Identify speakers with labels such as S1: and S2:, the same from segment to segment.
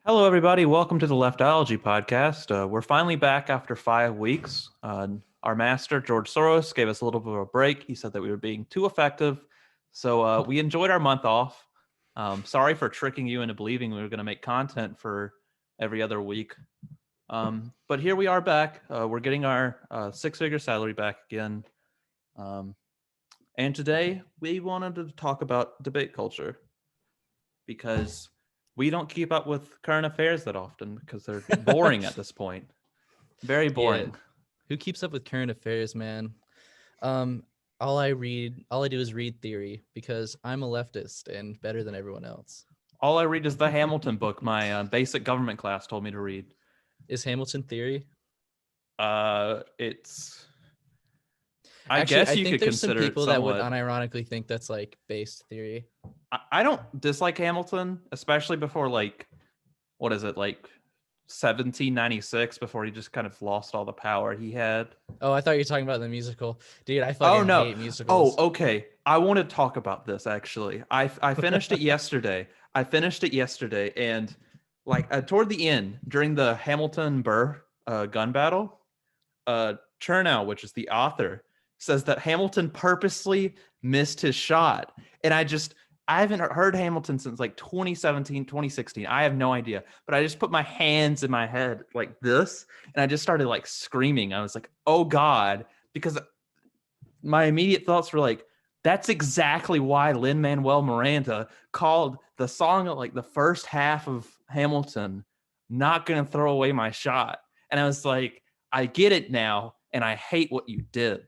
S1: Hello, everybody. Welcome to the Leftology podcast. We're finally back after 5 weeks. Our master, George Soros, gave us a little bit of a break. He said that we were being too effective. So we enjoyed our month off. Sorry for tricking you into believing we were going to make content for every other week. But here we are back. We're getting our six-figure salary back again. And today we wanted to talk about debate culture because we don't keep up with current affairs that often because they're boring at this point. Very boring.
S2: Yeah. Who keeps up with current affairs, man? All I do is read theory because I'm a leftist and better than everyone else.
S1: All I read is the Hamilton book my basic government class told me to read.
S2: Is Hamilton theory?
S1: It's.
S2: I
S1: guess you
S2: think
S1: could
S2: there's some
S1: consider it
S2: people that would
S1: somewhat.
S2: unironically think that's like based theory.
S1: I don't dislike Hamilton, especially before what is it, 1796, before he just kind of lost all the power he had.
S2: Oh, I thought you were talking about the musical. Dude, I
S1: Oh
S2: fucking
S1: no!
S2: hate musicals.
S1: Oh, okay. I want to talk about this actually. I finished it yesterday. And toward the end, during the Hamilton Burr gun battle, Chernow, which is the author, says that Hamilton purposely missed his shot. And I haven't heard Hamilton since 2017, 2016. I have no idea. But I just put my hands in my head like this, and I just started screaming. I was like, oh God, because my immediate thoughts were that's exactly why Lin-Manuel Miranda called the song the first half of Hamilton, Not Gonna Throw Away My Shot. And I was like, I get it now, and I hate what you did.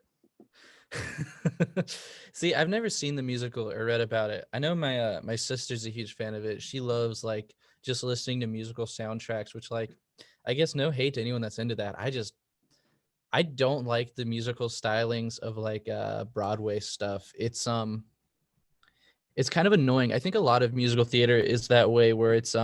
S2: See, I've never seen the musical or read about it. I know my sister's a huge fan of it. She loves just listening to musical soundtracks, which I guess no hate to anyone that's into that. I don't like the musical stylings of Broadway stuff. It's kind of annoying. I think a lot of musical theater is that way where it's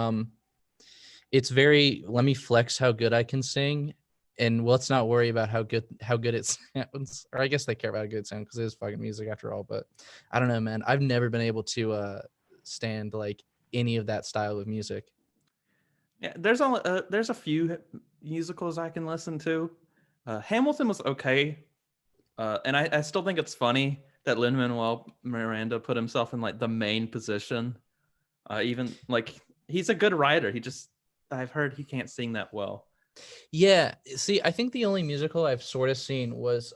S2: very, let me flex how good I can sing, and let's not worry about how good it sounds. Or I guess they care about how good it sounds because it is fucking music after all. But I don't know, man. I've never been able to stand any of that style of music.
S1: Yeah, there's a few musicals I can listen to. Hamilton was okay, and I still think it's funny that Lin-Manuel Miranda put himself in the main position. Even he's a good writer. I've heard he can't sing that well.
S2: Yeah, see, I think the only musical I've sort of seen was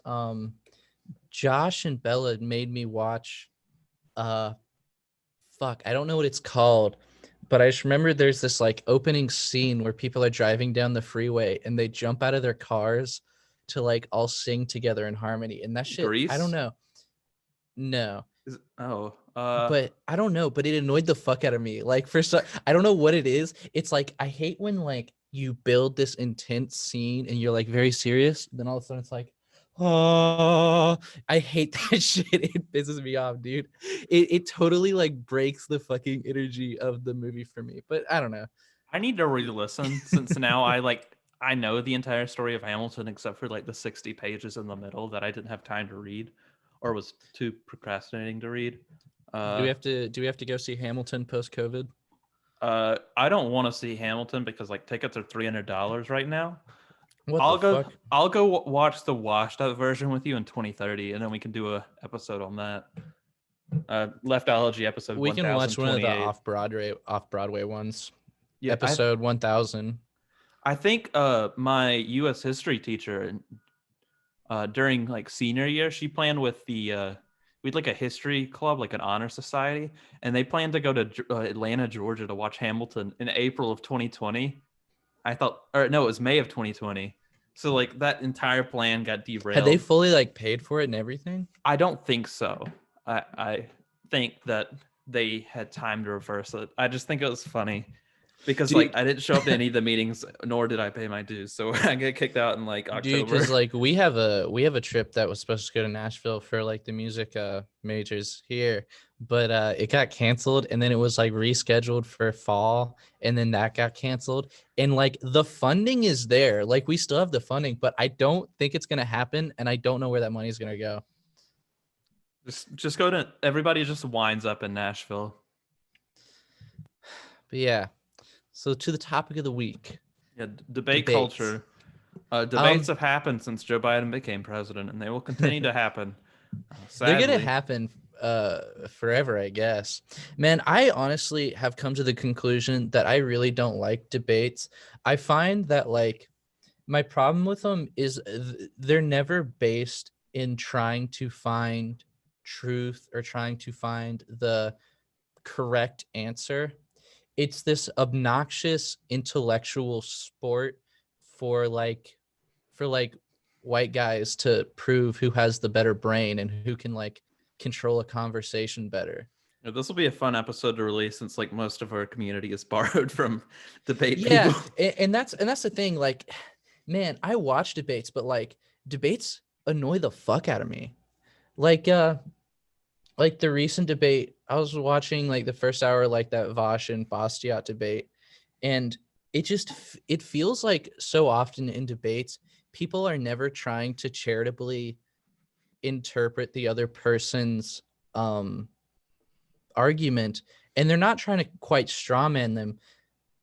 S2: Josh and Bella made me watch I don't know what it's called, but I just remember there's this opening scene where people are driving down the freeway and they jump out of their cars to all sing together in harmony, and that shit,
S1: Grease?
S2: I don't know. No.
S1: But
S2: But I don't know, but it annoyed the fuck out of me. I don't know what it is. It's I hate when you build this intense scene and you're very serious, then all of a sudden it's oh, I hate that shit. It pisses me off, dude. It totally breaks the fucking energy of the movie for me. But I don't know.
S1: I need to re-listen since now I know the entire story of Hamilton except for the 60 pages in the middle that I didn't have time to read or was too procrastinating to read.
S2: Do we have to go see Hamilton post-COVID?
S1: I don't want to see Hamilton because tickets are $300 right now.
S2: What fuck?
S1: I'll go watch the washed out version with you in 2030, and then we can do a episode on that. Leftology episode.
S2: We can watch one of the off Broadway ones. Yeah, episode 1000.
S1: I think my U.S. history teacher during senior year, she planned with the we'd a history club, an honor society, and they planned to go to Atlanta, Georgia to watch Hamilton in April of 2020. It was May of 2020. So that entire plan got derailed.
S2: Had they fully paid for it and everything?
S1: I don't think so. I think that they had time to reverse it. I just think it was funny because I didn't show up to any of the meetings, nor did I pay my dues. So I get kicked out in October.
S2: Dude, because we have a trip that was supposed to go to Nashville for the music majors here, but it got canceled, and then it was rescheduled for fall, and then that got canceled. And the funding is there, we still have the funding, but I don't think it's gonna happen, and I don't know where that money is gonna go.
S1: Just go to, everybody just winds up in Nashville.
S2: But yeah, So to the topic of the week,
S1: Yeah, debate
S2: debates.
S1: culture. Debates
S2: Um,
S1: have happened since Joe Biden became president, and they will continue to happen.
S2: they're gonna
S1: Sadly,
S2: happen forever, I guess. Man, I honestly have come to the conclusion that I really don't like debates. I find that like my problem with them is they're never based in trying to find truth or trying to find the correct answer. It's this obnoxious intellectual sport for like for like white guys to prove who has the better brain and who can like control a conversation better.
S1: this will be a fun episode to release since like most of our community is borrowed from debate
S2: Yeah,
S1: people.
S2: and that's the thing. Like, man, I watch debates, but like debates annoy the fuck out of me. Like, like the recent debate, I was watching like the first hour, like that Vosh and Bastiat debate, and it feels like so often in debates, people are never trying to charitably interpret the other person's um argument, and they're not trying to quite strawman them,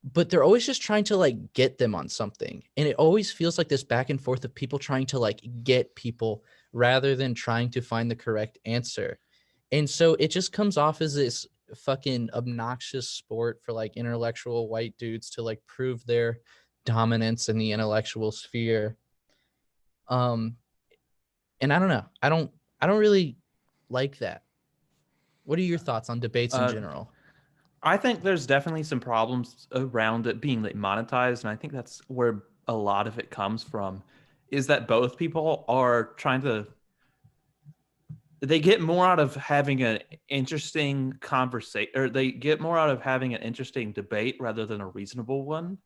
S2: but they're always just trying to like get them on something. And it always feels like this back and forth of people trying to like get people rather than trying to find the correct answer. And so it just comes off as this fucking obnoxious sport for like intellectual white dudes to like prove their dominance in the intellectual sphere. Um and I don't know. I don't really like that. What are your thoughts on debates in
S1: Uh,
S2: general?
S1: I think there's definitely some problems around it being like monetized, and I think that's where a lot of it comes from. Is that both people are trying to they get more out of having an interesting conversation, or they get more out of having an interesting debate rather than a reasonable one.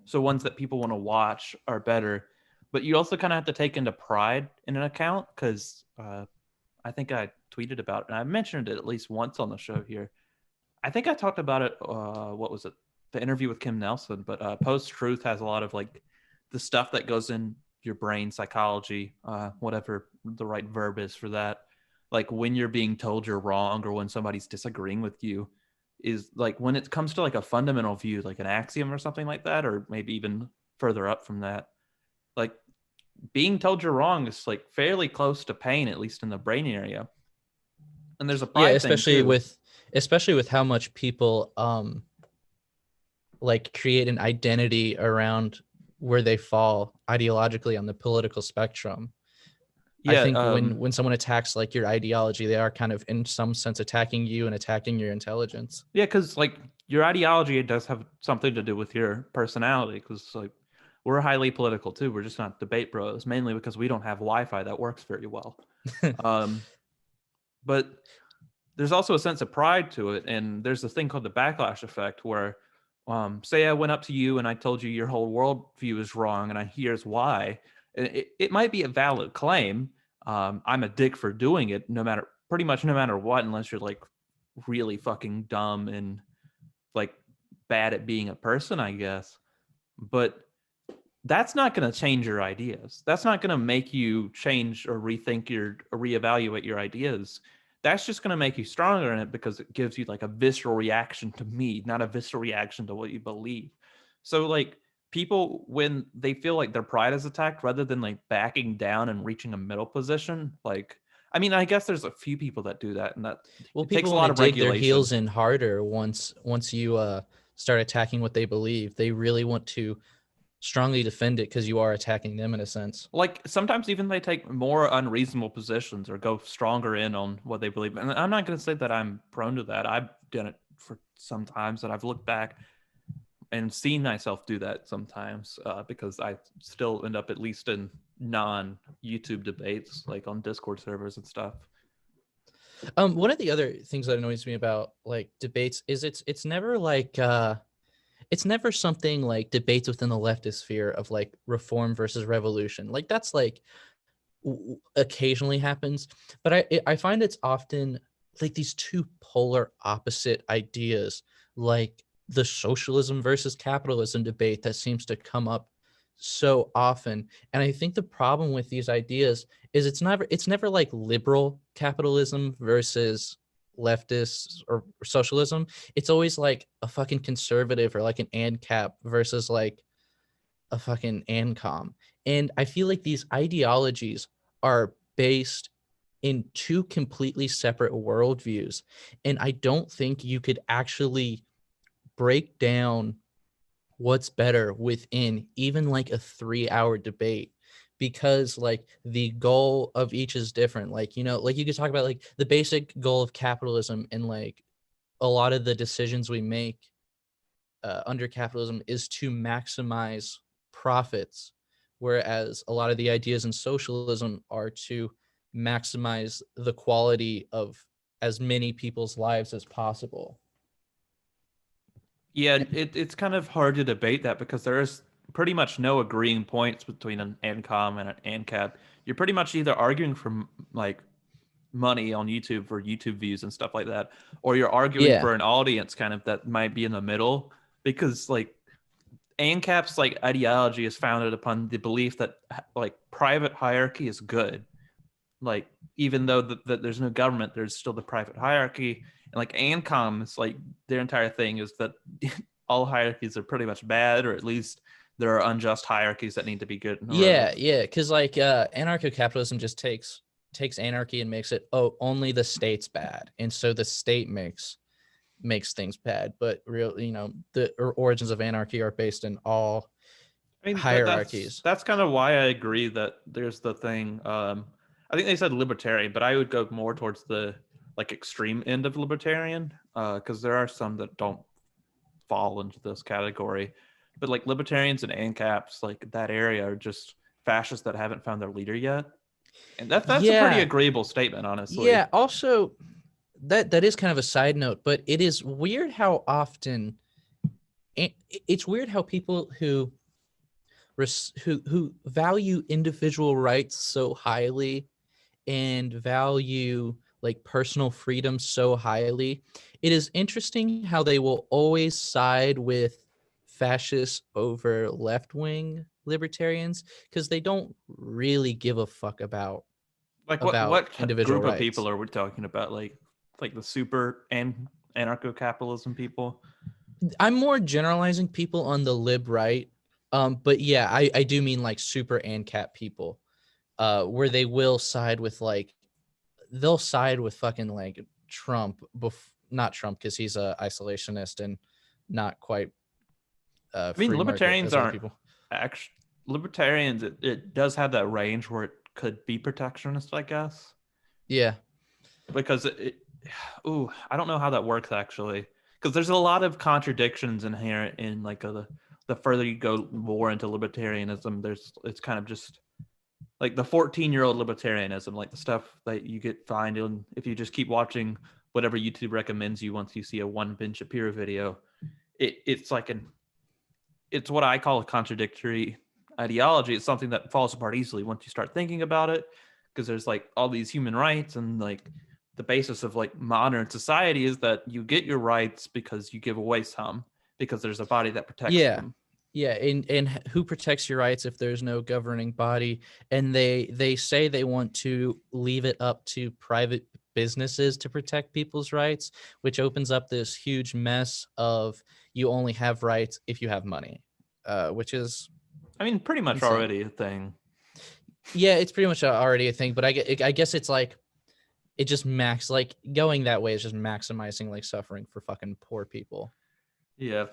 S1: So ones that people want to watch are better, but you also kind of have to take into pride in an account because I think I tweeted about it and I mentioned it at least once on the show here. I think I talked about it. What was it? The interview with Kim Nelson. But Post Truth has a lot of like the stuff that goes in your brain, psychology, whatever the right verb is for that. Like when you're being told you're wrong or when somebody's disagreeing with you, is like when it comes to like a fundamental view, like an axiom or something like that, or maybe even further up from that. Like being told you're wrong is like fairly close to pain, at least in the brain area. And there's a
S2: Yeah,
S1: pride thing too.
S2: especially with how much people like create an identity around where they fall ideologically on the political spectrum. I
S1: Yeah,
S2: think when someone attacks like your ideology, they are kind of in some sense attacking you and attacking your intelligence.
S1: yeah, because like your ideology does have something to do with your personality. Because like we're highly political too. We're just not debate bros, mainly because we don't have Wi-Fi that works very well. Um, but there's also a sense of pride to it, and there's a thing called the backlash effect, where say I went up to you and I told you your whole worldview is wrong, and here's why. It might be a valid claim. I'm a dick for doing it, no matter pretty much no matter what, unless you're like really fucking dumb and like bad at being a person, I guess. But that's not going to change your ideas. That's not going to make you change or rethink your or reevaluate your ideas. That's just going to make you stronger in it because it gives you like a visceral reaction to me, not a visceral reaction to what you believe. So like people when they feel like their pride is attacked rather than like backing down and reaching a middle position, like I mean, I guess there's a few people that do that and that
S2: Well,
S1: it takes
S2: people
S1: a
S2: want
S1: lot
S2: to
S1: of
S2: dig their
S1: regulation.
S2: heels in harder once you start attacking what they believe. They really want to strongly defend it because you are attacking them in a sense.
S1: Like sometimes even they take more unreasonable positions or go stronger in on what they believe. And I'm not going to say that I'm prone to that. I've done it for some times that I've looked back and seen myself do that sometimes because I still end up at least in non YouTube debates, like on Discord servers and stuff.
S2: One of the other things that annoys me about like debates is it's never like it's never something like debates within the leftist sphere of like reform versus revolution. Like that's like occasionally happens, but I find it's often like these two polar opposite ideas, like the socialism versus capitalism debate that seems to come up so often. And I think the problem with these ideas is it's never like liberal capitalism versus leftists or socialism, it's always like a fucking conservative or like an ANCAP versus like a fucking ANCOM. And I feel like these ideologies are based in two completely separate worldviews. And I don't think you could actually break down what's better within even like a 3-hour debate, because like the goal of each is different. Like, you know, like you could talk about like the basic goal of capitalism, and like a lot of the decisions we make under capitalism is to maximize profits, whereas a lot of the ideas in socialism are to maximize the quality of as many people's lives as possible.
S1: Yeah, it's kind of hard to debate that because there is pretty much no agreeing points between an ANCOM and an ANCAP. You're pretty much either arguing for like money on YouTube for YouTube views and stuff like that, or you're arguing
S2: Yeah.
S1: for an audience kind of that might be in the middle because like ANCAP's like ideology is founded upon the belief that like private hierarchy is good. Like even though there's no government, there's still the private hierarchy. And like ANCOM's like their entire thing is that all hierarchies are pretty much bad, or at least there are unjust hierarchies that need to be good in order to.
S2: Yeah, because like anarcho-capitalism just takes anarchy and makes it, oh, only the state's bad, and so the state makes things bad. But real, you know, the origins of anarchy are based in all
S1: I mean
S2: hierarchies.
S1: that's kind of why I agree that there's the thing. I think they said libertarian, but I would go more towards the like extreme end of libertarian because there are some that don't fall into this category. But like libertarians and ANCAPs, like that area, are just fascists that haven't found their leader yet, and that's a pretty
S2: Yeah,
S1: agreeable statement, honestly.
S2: yeah. Also, that is kind of a side note, but it is weird how often it's weird how people who value individual rights so highly and value like personal freedom so highly, it is interesting how they will always side with fascists over left-wing libertarians, because they don't really give a fuck
S1: Like
S2: about
S1: what
S2: individual
S1: group of people
S2: rights.
S1: are we talking about? Like the super and anarcho capitalism people.
S2: I'm more generalizing people on the lib right. But yeah, I do mean like super ANCAP people, where they will side with like they'll side with fucking like Trump, not Trump because he's a isolationist and not quite
S1: I mean,
S2: free market
S1: libertarians
S2: as other
S1: aren't
S2: people.
S1: actually libertarians. It does have that range where it could be protectionist, I guess,
S2: Yeah,
S1: because ooh, I don't know how that works actually, because there's a lot of contradictions inherent in like the further you go more into libertarianism, it's kind of just like the 14-year-old libertarianism, like the stuff that you get find in if you just keep watching whatever YouTube recommends you once you see a one Ben Shapiro video. It's like it's what I call a contradictory ideology. It's something that falls apart easily once you start thinking about it, because there's like all these human rights and like the basis of like modern society is that you get your rights because you give away some because there's a body that protects
S2: yeah,
S1: them.
S2: yeah. And who protects your rights if there's no governing body? And they say they want to leave it up to private businesses to protect people's rights, which opens up this huge mess of you only have rights if you have money, which is
S1: I mean, pretty much
S2: insane.
S1: already a thing.
S2: Yeah, it's pretty much already a thing, but I guess it's like it just like going that way is just maximizing like suffering for fucking poor people.
S1: Yeah.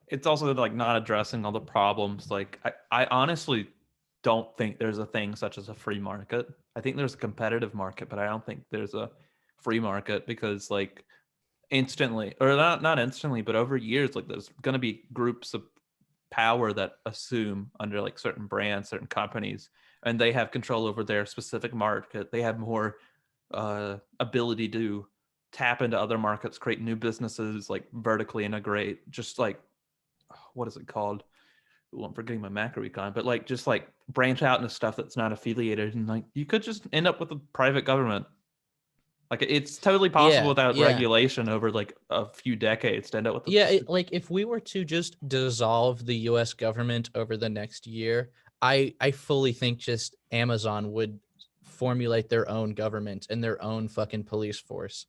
S1: It's also like not addressing all the problems. Like I honestly don't think there's a thing such as a free market. I think there's a competitive market, but I don't think there's a free market because like instantly or not instantly, but over years, like there's gonna be groups of power that assume under like certain brands, certain companies, and they have control over their specific market. They have more ability to tap into other markets, create new businesses, like vertically integrate, just like what is it called? Ooh, I'm forgetting my macroecon, but like just like branch out into stuff that's not affiliated, and like you could just end up with a private government. Like it's totally possible
S2: Yeah,
S1: without
S2: yeah.
S1: regulation over like a few decades to end up with
S2: Yeah,
S1: just
S2: like if we were to just dissolve the US government over the next year, I fully think just Amazon would formulate their own government and their own fucking police force.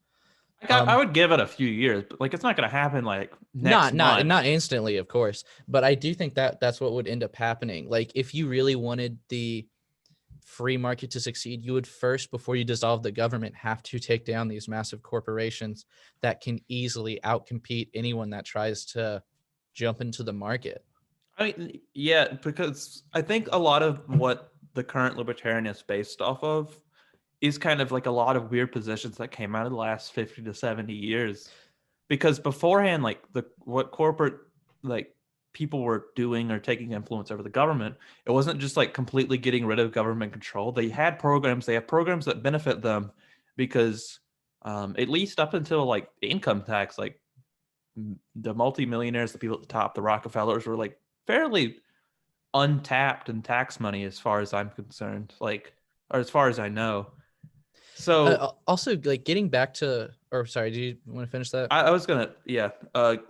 S1: Like I
S2: Um,
S1: would give it a few years, but like it's not going to happen like next month.
S2: not instantly, of course, but I do think that that's what would end up happening. Like if you really wanted the free market to succeed, you would first, before you dissolve the government, have to take down these massive corporations that can easily outcompete anyone that tries to jump into the market.
S1: I mean, yeah, because I think a lot of what the current libertarian is based off of is kind of like a lot of weird positions that came out of the last 50 to 70 years. Because beforehand, like the what corporate like people were doing or taking influence over the government, it wasn't just like completely getting rid of government control. They have programs that benefit them because at least up until like income tax, like the multimillionaires, the people at the top, the Rockefellers were like fairly untapped in tax money as far as I'm concerned, like or as far as I know. So
S2: Also, like getting back to, or sorry, do you want to finish that?
S1: I was gonna, yeah.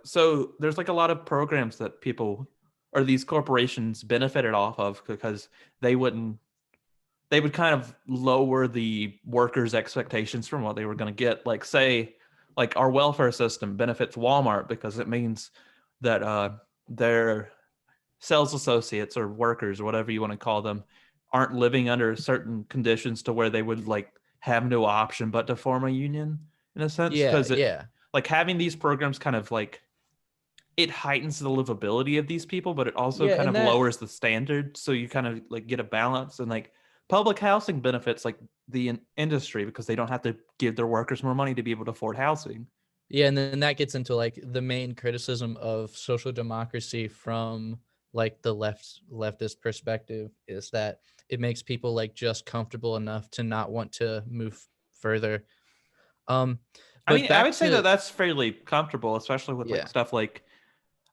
S1: So there's like a lot of programs that people or these corporations benefited off of because they wouldn't, they would kind of lower the workers' expectations from what they were going to get. Like, say, like our welfare system benefits Walmart because it means that their sales associates or workers or whatever you want to call them aren't living under certain conditions to where they would like have no option but to form a union in a sense
S2: Yeah,
S1: because it
S2: yeah,
S1: like having these programs kind of like it heightens the livability of these people but it also
S2: yeah,
S1: kind
S2: and
S1: of
S2: that,
S1: lowers the standard so you kind of like get a balance and like public housing benefits like the industry because they don't have to give their workers more money to be able to afford housing.
S2: yeah, and then that gets into like the main criticism of social democracy from like the leftist perspective is that it makes people like just comfortable enough to not want to move further. Um,
S1: I
S2: but
S1: mean, I
S2: back
S1: would say that
S2: to,
S1: that's fairly comfortable, especially with like
S2: yeah,
S1: stuff like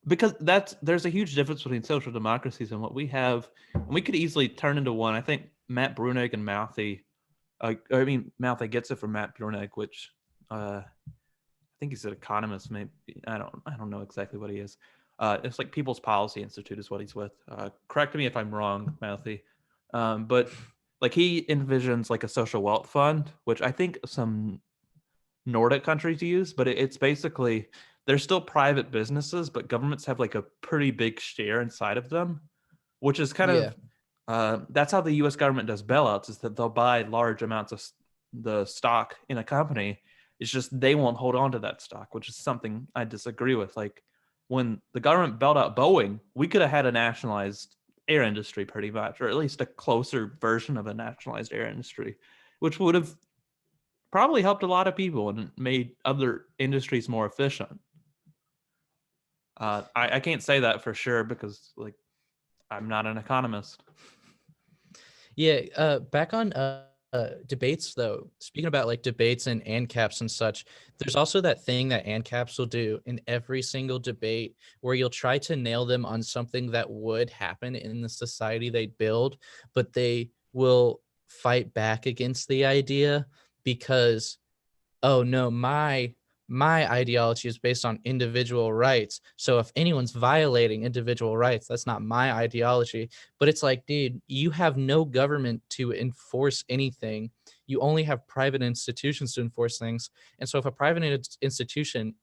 S1: because that's there's a huge difference between social democracies and what we have. And we could easily turn into one. I think Matt Brunig and Mouthy, I mean Mouthy gets it from Matt Brunig, which I think he's an economist. Maybe I don't know exactly what he is. It's like People's Policy Institute is what he's with. Correct me if I'm wrong, Mouthy. But like he envisions like a social wealth fund, which I think some Nordic countries use, but it's basically they're still private businesses, but governments have like a pretty big share inside of them, which is kind
S2: yeah,
S1: of that's how the U.S. government does bailouts is that they'll buy large amounts of the stock in a company. It's just they won't hold on to that stock, which is something I disagree with. Like when the government bailed out Boeing, we could have had a nationalized air industry pretty much, or at least a closer version of a nationalized air industry, which would have probably helped a lot of people and made other industries more efficient. I can't say that for sure because like I'm not an economist.
S2: yeah. Back on debates though. Speaking about like debates and ANCAPs and such, there's also that thing that ANCAPs will do in every single debate where you'll try to nail them on something that would happen in the society they build, but they will fight back against the idea because, oh no, my ideology is based on individual rights. So if anyone's violating individual rights, that's not my ideology. But it's like, dude, you have no government to enforce anything. You only have private institutions to enforce things. And so if a private institution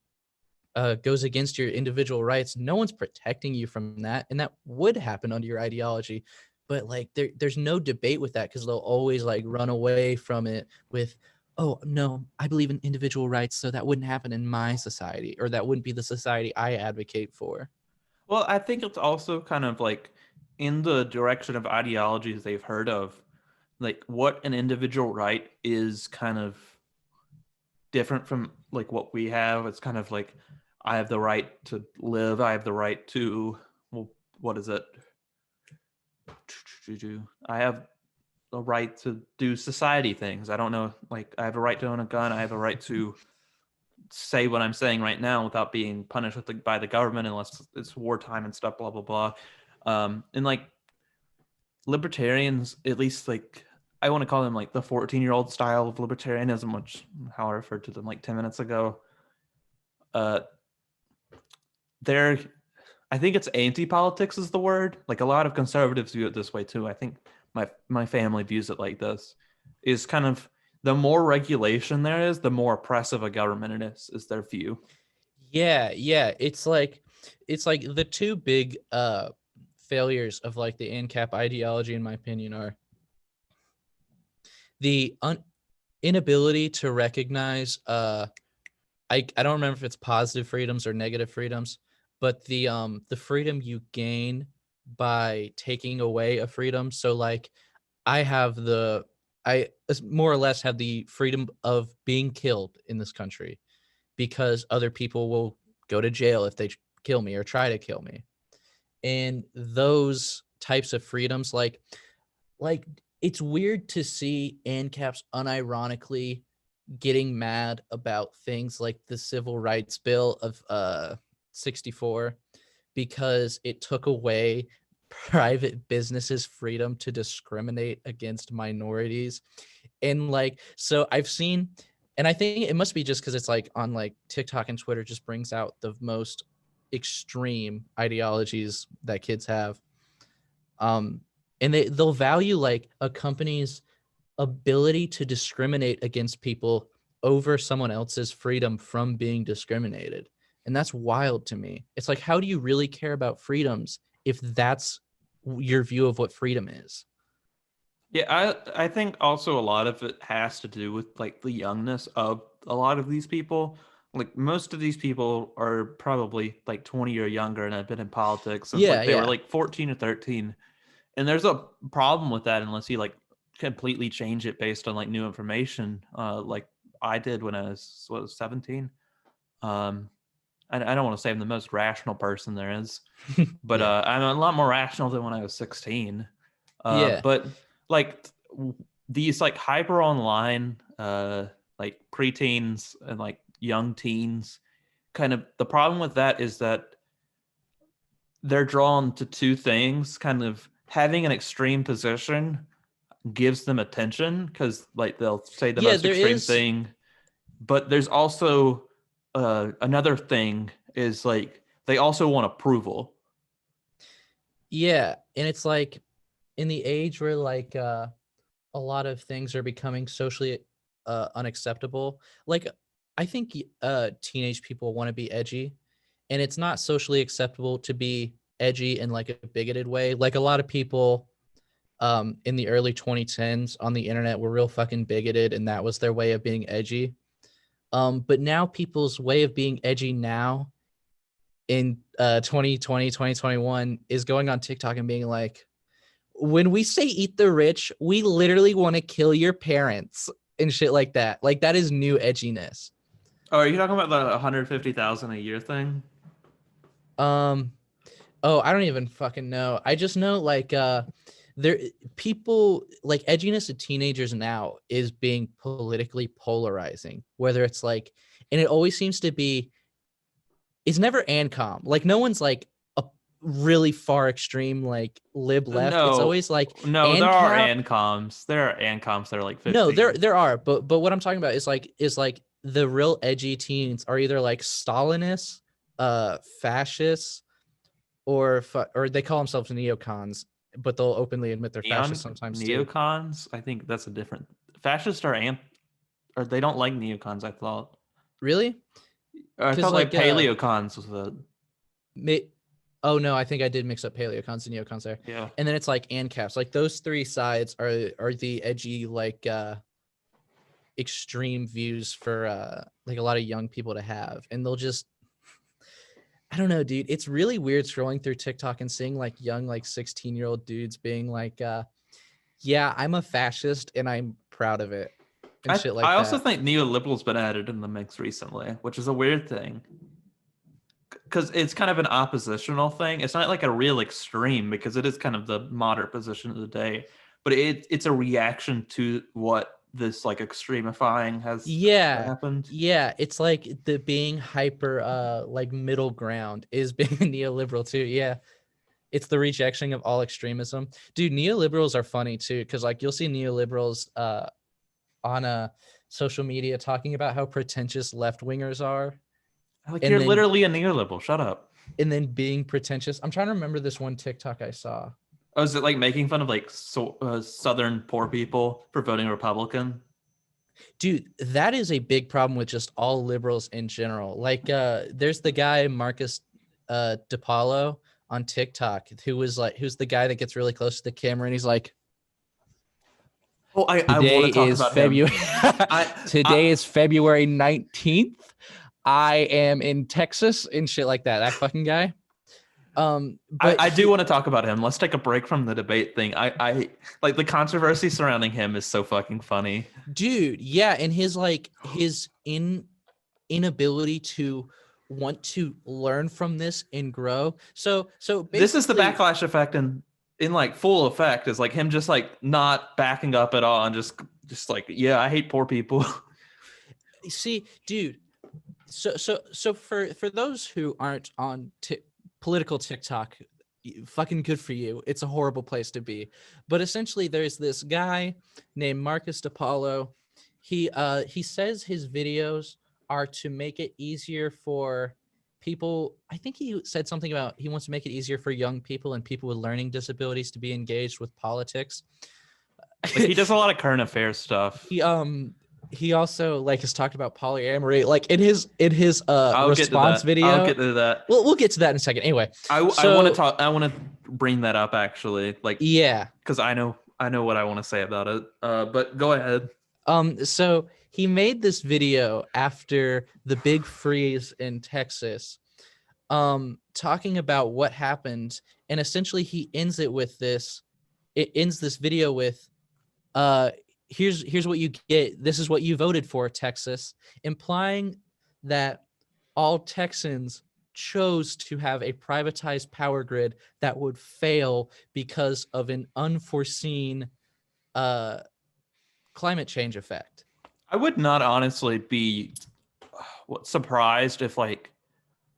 S2: goes against your individual rights, no one's protecting you from that. And that would happen under your ideology. But like there's no debate with that because they'll always like run away from it with, oh no, I believe in individual rights, so that wouldn't happen in my society, or that wouldn't be the society I advocate for.
S1: Well, I think it's also kind of like in the direction of ideologies they've heard of, like what an individual right is kind of different from like what we have. It's kind of like I have the right to live. I have the right to, well, what is it? I have a right to do society things. I don't know. Like I have a right to own a gun. I have a right to say what I'm saying right now without being punished with by the government unless it's wartime and stuff. Blah blah blah. And like libertarians, at least like I want to call them like the 14-year-old style of libertarianism, which how I referred to them like 10 minutes ago. Uh, they're I think it's anti-politics is the word. Like a lot of conservatives view it this way too. I think my family views it like this. Is kind of the more regulation there is, the more oppressive a government it is their view.
S2: Yeah. It's like the two big failures of like the ANCAP ideology, in my opinion, are the inability to recognize I don't remember if it's positive freedoms or negative freedoms, but the freedom you gain by taking away a freedom. So like I have I more or less have the freedom of being killed in this country because other people will go to jail if they kill me or try to kill me. And those types of freedoms, like it's weird to see ANCAPs unironically getting mad about things like the Civil Rights Bill of 64 because it took away private businesses' freedom to discriminate against minorities. And like, so I've seen, and I think it must be just because it's like on like TikTok and Twitter just brings out the most extreme ideologies that kids have. And they'll value like a company's ability to discriminate against people over someone else's freedom from being discriminated. And that's wild to me. It's like, how do you really care about freedoms if that's your view of what freedom is?
S1: Yeah, I think also a lot of it has to do with like the youngness of a lot of these people. Like most of these people are probably like 20 or younger and have been in politics since
S2: Yeah,
S1: like they were
S2: yeah.
S1: like 14 or 13. And there's a problem with that unless you like completely change it based on like new information, like I did when I was 17. I don't want to say I'm the most rational person there is, but
S2: Yeah.
S1: I'm a lot more rational than when I was 16.
S2: Yeah.
S1: But like these like hyper online, like preteens and like young teens, kind of the problem with that is that they're drawn to two things. Kind of having an extreme position gives them attention because like they'll say the
S2: Yeah,
S1: most
S2: there
S1: extreme
S2: is.
S1: thing, but there's also another thing is like they also want approval.
S2: Yeah. And it's like in the age where like a lot of things are becoming socially unacceptable. Like I think teenage people want to be edgy, and it's not socially acceptable to be edgy in like a bigoted way. Like a lot of people in the early 2010s on the internet were real fucking bigoted, and that was their way of being edgy. But now people's way of being edgy now in 2020, 2021 is going on TikTok and being like, when we say eat the rich, we literally want to kill your parents and shit like that. Like that is new edginess.
S1: Oh, are you talking about the 150,000 a year thing?
S2: Um, oh, I don't even fucking know. I just know like there people like edginess of teenagers now is being politically polarizing. Whether it's like, and it always seems to be, it's never ANCOM. Like no one's like a really far extreme like lib left. It's
S1: No,
S2: always like
S1: no, there are
S2: ANCAP.
S1: ANCOMs. There are ANCOMs that are like
S2: No, there
S1: 15.
S2: there are, but what I'm talking about is like the real edgy teens are either like Stalinists, fascists, or they call themselves neocons, but they'll openly admit they're fascists sometimes too.
S1: Neocons? I think that's a different. Fascists are or they don't like neocons, I thought.
S2: Really?
S1: I
S2: Because
S1: thought like
S2: like
S1: paleocons was a.
S2: oh no, I think I did mix up paleocons and neocons there.
S1: Yeah.
S2: And then it's like ANCAPs. Like those three sides are the edgy like extreme views for like a lot of young people to have, and they'll just I don't know, dude. It's really weird scrolling through TikTok and seeing like young, like 16-year-old dudes being like, yeah, I'm a fascist and I'm proud of it and shit
S1: I
S2: like
S1: also
S2: that.
S1: think neoliberal's been added in the mix recently, which is a weird thing. Because it's kind of an oppositional thing. It's not like a real extreme because it is kind of the moderate position of the day, but it's a reaction to what this like extremifying has
S2: Yeah.
S1: happened.
S2: Yeah. It's like the being hyper like middle ground is being a neoliberal too. Yeah. It's the rejection of all extremism. Dude, neoliberals are funny too, because like you'll see neoliberals on social media talking about how pretentious left wingers are,
S1: Like
S2: and
S1: you're
S2: then
S1: literally a neoliberal. Shut up.
S2: being pretentious. I'm trying to remember this one TikTok I saw.
S1: Oh, is it like making fun of like Southern poor people for voting Republican?
S2: Dude, that is a big problem with just all liberals in general. Like, there's the guy Marcus DiPaolo on TikTok who's the guy that gets really close to the camera and he's like,
S1: Oh, I want
S2: today
S1: to talk
S2: is
S1: about him.
S2: February. Today is February 19th. I am in Texas and shit like that. That fucking guy. But
S1: I do want to talk about him. Let's take a break from the debate thing. I like the controversy surrounding him is so fucking funny.
S2: dude, yeah, and his inability to want to learn from this and grow. So basically,
S1: This is the backlash effect in like full effect, is like him just like not backing up at all and just like, yeah, I hate poor people.
S2: see, dude. So for those who aren't on political TikTok, fucking good for you. It's a horrible place to be. But essentially, there's this guy named Marcus DiPaolo. He says his videos are to make it easier for people. I think he said something about he wants to make it easier for young people and people with learning disabilities to be engaged with politics.
S1: Like he does a lot of current affairs stuff.
S2: He also like has talked about polyamory like in his
S1: I'll
S2: response video.
S1: I'll get to that.
S2: We'll get to that in a second. Anyway,
S1: I want to talk. I want to bring that up actually, like,
S2: yeah,
S1: because I know what I want to say about it. But go ahead.
S2: So he made this video after the big freeze in Texas, talking about what happened, and essentially he ends it with this. It ends this video with, here's what you get. This is what you voted for, Texas, implying that all Texans chose to have a privatized power grid that would fail because of an unforeseen climate change effect.
S1: I would not honestly be surprised if, like,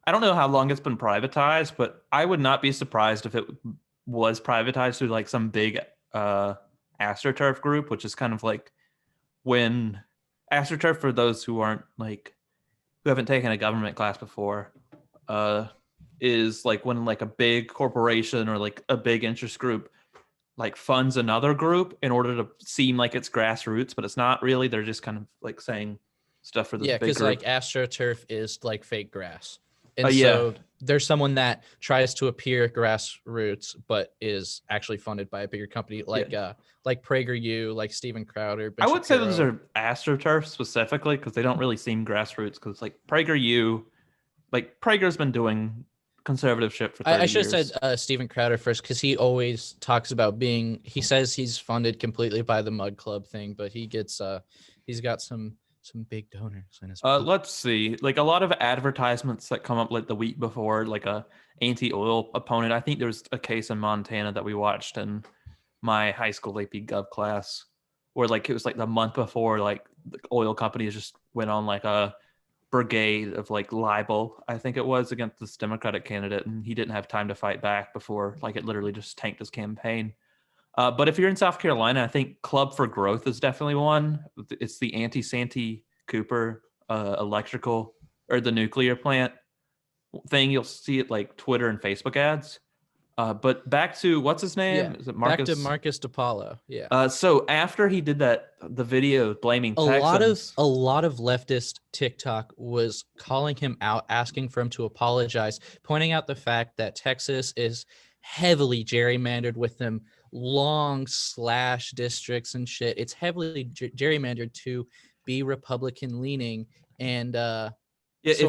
S1: I don't know how long it's been privatized, but I would not be surprised if it was privatized through like some big AstroTurf group, which is kind of like when AstroTurf, for those who aren't like who haven't taken a government class before, is like when like a big corporation or like a big interest group like funds another group in order to seem like it's grassroots, but it's not really. They're just kind of like saying stuff for this big group.
S2: Yeah, because like AstroTurf is like fake grass. And so there's someone that tries to appear grassroots, but is actually funded by a bigger company like PragerU, like Steven Crowder.
S1: I would say those are AstroTurf specifically because they don't really seem grassroots. Because like PragerU, like Prager's been doing conservative shit for 30
S2: I should have
S1: years.
S2: said Steven Crowder first because he always talks about being. He says he's funded completely by the Mud Club thing, but he gets he's got some big donors in his
S1: let's see, like a lot of advertisements that come up like the week before, like a anti-oil opponent. I think there was a case in Montana that we watched in my high school AP Gov class where like it was like the month before, like the oil companies just went on like a brigade of like libel, I think it was, against this Democratic candidate, and he didn't have time to fight back before like it literally just tanked his campaign. But if you're in South Carolina, I think Club for Growth is definitely one. It's the anti-Santee Cooper electrical or the nuclear plant thing. You'll see it like Twitter and Facebook ads. But back to what's his name?
S2: Yeah,
S1: is it Marcus?
S2: Back to Marcus DiPaolo. Yeah.
S1: So after he did that, the video blaming Texans,
S2: a lot of leftist TikTok was calling him out, asking for him to apologize, pointing out the fact that Texas is heavily gerrymandered with them long slash districts and shit. It's heavily gerrymandered to be Republican leaning, and if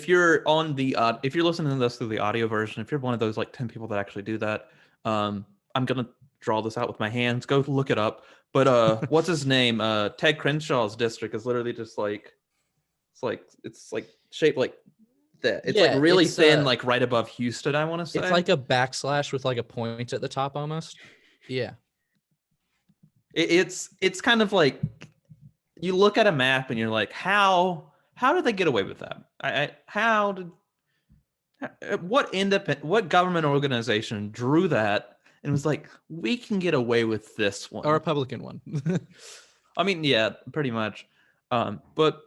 S2: you're
S1: on the if you're listening to this through the audio version, if you're one of those like 10 people that actually do that, I'm gonna draw this out with my hands. Go look it up. But what's his name? Ted Crenshaw's district is literally just like it's like shaped like that. It's like really thin, like right above Houston, I want to say.
S2: It's like a backslash with like a point at the top almost. Yeah.
S1: It's kind of like you look at a map and you're like, how did they get away with that? What government organization drew that and was like, we can get away with this one?
S2: A Republican one.
S1: I mean, yeah, pretty much. But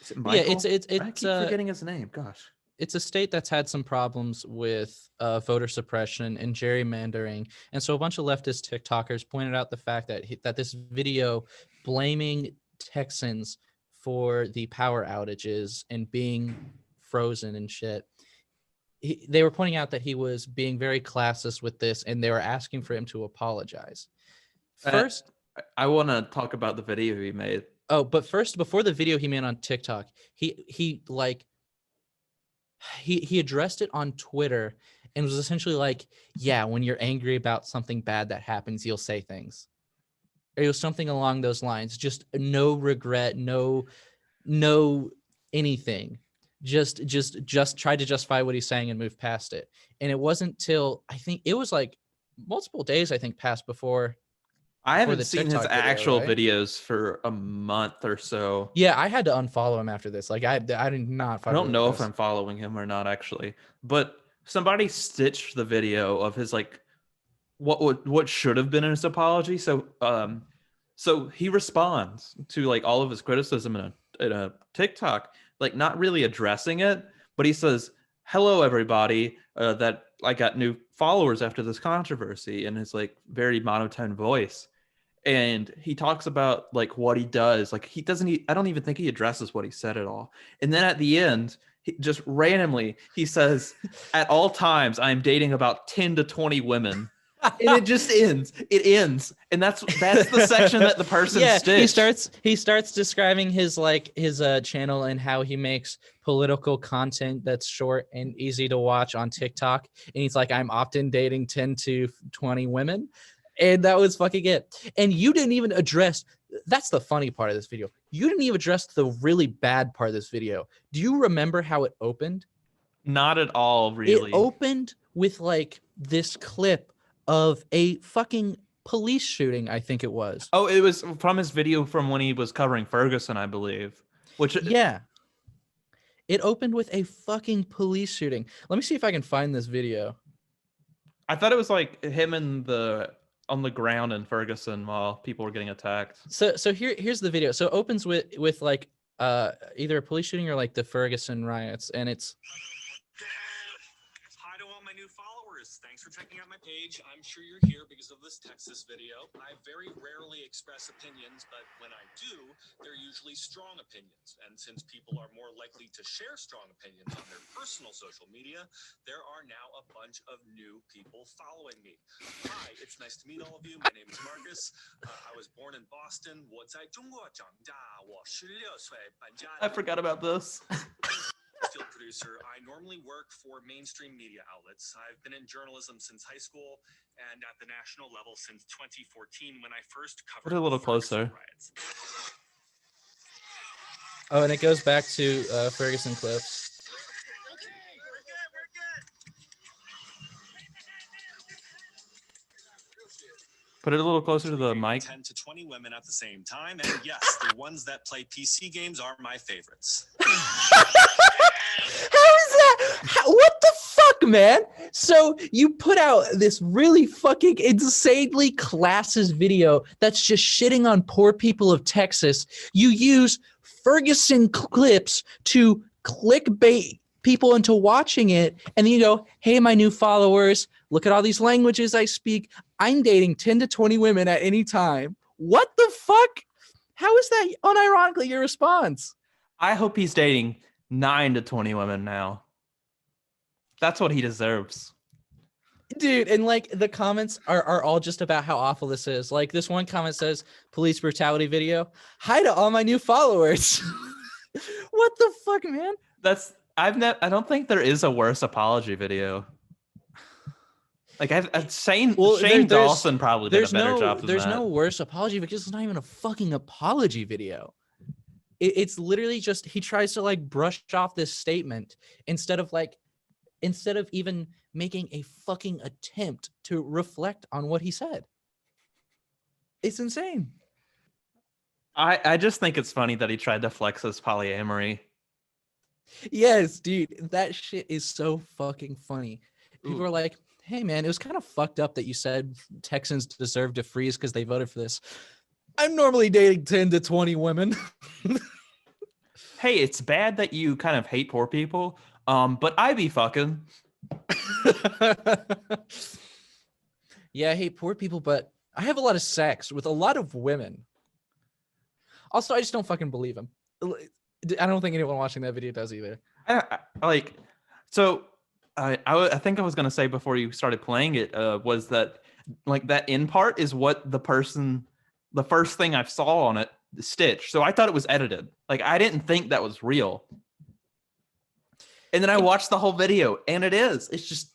S1: is it Michael?
S2: Yeah, it's
S1: I keep forgetting his name. Gosh.
S2: it's a state that's had some problems with voter suppression and gerrymandering, and so a bunch of leftist TikTokers pointed out the fact that that this video blaming Texans for the power outages and being frozen and shit. They were pointing out that he was being very classist with this, and they were asking for him to apologize. First,
S1: I want to talk about the video he made.
S2: oh, but first, before the video he made on TikTok, he addressed it on Twitter and was essentially like, yeah, when you're angry about something bad that happens, you'll say things. It was something along those lines. Just no regret, no anything. Just tried to justify what he's saying and move past it. And it wasn't till I think it was like multiple days, I think, passed before.
S1: I haven't
S2: the
S1: seen his
S2: TikTok video,
S1: actual
S2: right?
S1: videos for a month or so.
S2: Yeah, I had to unfollow him after this. Like I did not.
S1: I don't know if I'm following him or not actually, but somebody stitched the video of his like what should have been his apology. So he responds to like all of his criticism in a TikTok, like not really addressing it, but he says, "Hello, everybody. That I got new followers after this controversy," in his like very monotone voice. And he talks about like what he does. Like I don't even think he addresses what he said at all. And then at the end, just randomly, he says, "At all times, I'm dating about 10 to 20 women." And it just ends. It ends. And that's the section that the person stitched.
S2: He starts describing his channel and how he makes political content that's short and easy to watch on TikTok. And he's like, I'm often dating 10 to 20 women. And that was fucking it. And you didn't even address, that's the funny part of this video. You didn't even address the really bad part of this video. Do you remember how it opened?
S1: Not at all, really.
S2: It opened with like this clip of a fucking police shooting, I think it was.
S1: Oh, it was from his video from when he was covering Ferguson, I believe.
S2: Yeah. It opened with a fucking police shooting. Let me see if I can find this video.
S1: I thought it was like him on the ground in Ferguson while people were getting attacked.
S2: So here's the video. So it opens with like either a police shooting or like the Ferguson riots, and it's
S3: hi to all my new followers. Thanks for checking out my page. I'm sure you're here because of this Texas video. I very rarely express opinions, but when I do, they're usually strong opinions. And since people are more likely to share strong opinions on their personal social media, there are now a bunch of new people following me. Hi, it's nice to meet all of you. My name is Marcus. I was born in Boston.
S1: I forgot about this.
S3: Field producer. I normally work for mainstream media outlets. I've been in journalism since high school and at the national level since 2014 when I first covered
S1: Put it a little closer.
S3: Riots.
S2: Oh, and it goes back to Ferguson clips.
S1: Put it a little closer to the mic.
S3: 10 to 20 women at the same time, and yes, the ones that play PC games are my favorites.
S2: How is that? What the fuck, man? So you put out this really fucking insanely classist video that's just shitting on poor people of Texas. You use Ferguson clips to clickbait people into watching it, and then you go, hey, my new followers, look at all these languages I speak. I'm dating 10 to 20 women at any time. What the fuck? How is that unironically your response?
S1: I hope he's dating 9 to 20 women now. That's what he deserves.
S2: Dude, and like the comments are all just about how awful this is. Like this one comment says, police brutality video. Hi to all my new followers. What the fuck, man?
S1: I don't think there is a worse apology video. Like Shane Dawson probably did a better job than that.
S2: There's no worse apology because it's not even a fucking apology video. It's literally just he tries to like brush off this statement instead of even making a fucking attempt to reflect on what he said. It's insane.
S1: I just think it's funny that he tried to flex his polyamory.
S2: Yes, dude, that shit is so fucking funny. People are like, hey man, it was kind of fucked up that you said Texans deserve to freeze because they voted for this. I'm normally dating 10 to 20 women.
S1: Hey, it's bad that you kind of hate poor people. But I be fucking.
S2: Yeah, I hate poor people, but I have a lot of sex with a lot of women. Also, I just don't fucking believe him. I don't think anyone watching that video does either.
S1: Like, so I think I was gonna say before you started playing it was that like that end part is what the first thing I saw on it, Stitch. So I thought it was edited. Like I didn't think that was real. And then I watched the whole video, and it is. It's just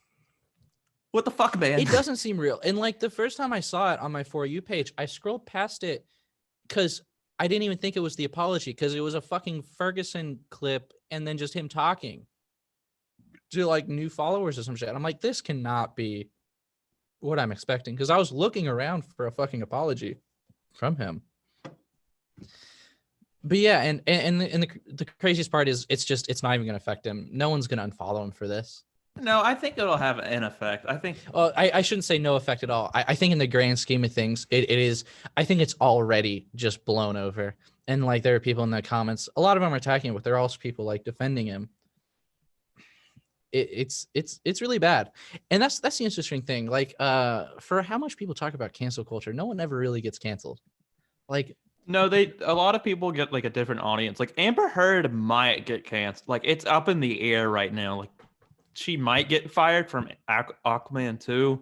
S1: what the fuck, man.
S2: It doesn't seem real. And like the first time I saw it on my For You page, I scrolled past it because I didn't even think it was the apology because it was a fucking Ferguson clip and then just him talking to like new followers or some shit. I'm like, this cannot be what I'm expecting because I was looking around for a fucking apology from him. But yeah, and the craziest part is it's not even gonna affect him. No one's gonna unfollow him for this.
S1: No, I think it'll have an effect. I think.
S2: I shouldn't say no effect at all. I think in the grand scheme of things, it is. I think it's already just blown over. And like there are people in the comments. A lot of them are attacking it, but there are also people like defending him. It's really bad, and that's the interesting thing. Like for how much people talk about cancel culture, no one ever really gets canceled. Like.
S1: No, a lot of people get like a different audience. Like Amber Heard might get canceled. Like it's up in the air right now. Like she might get fired from Aquaman 2.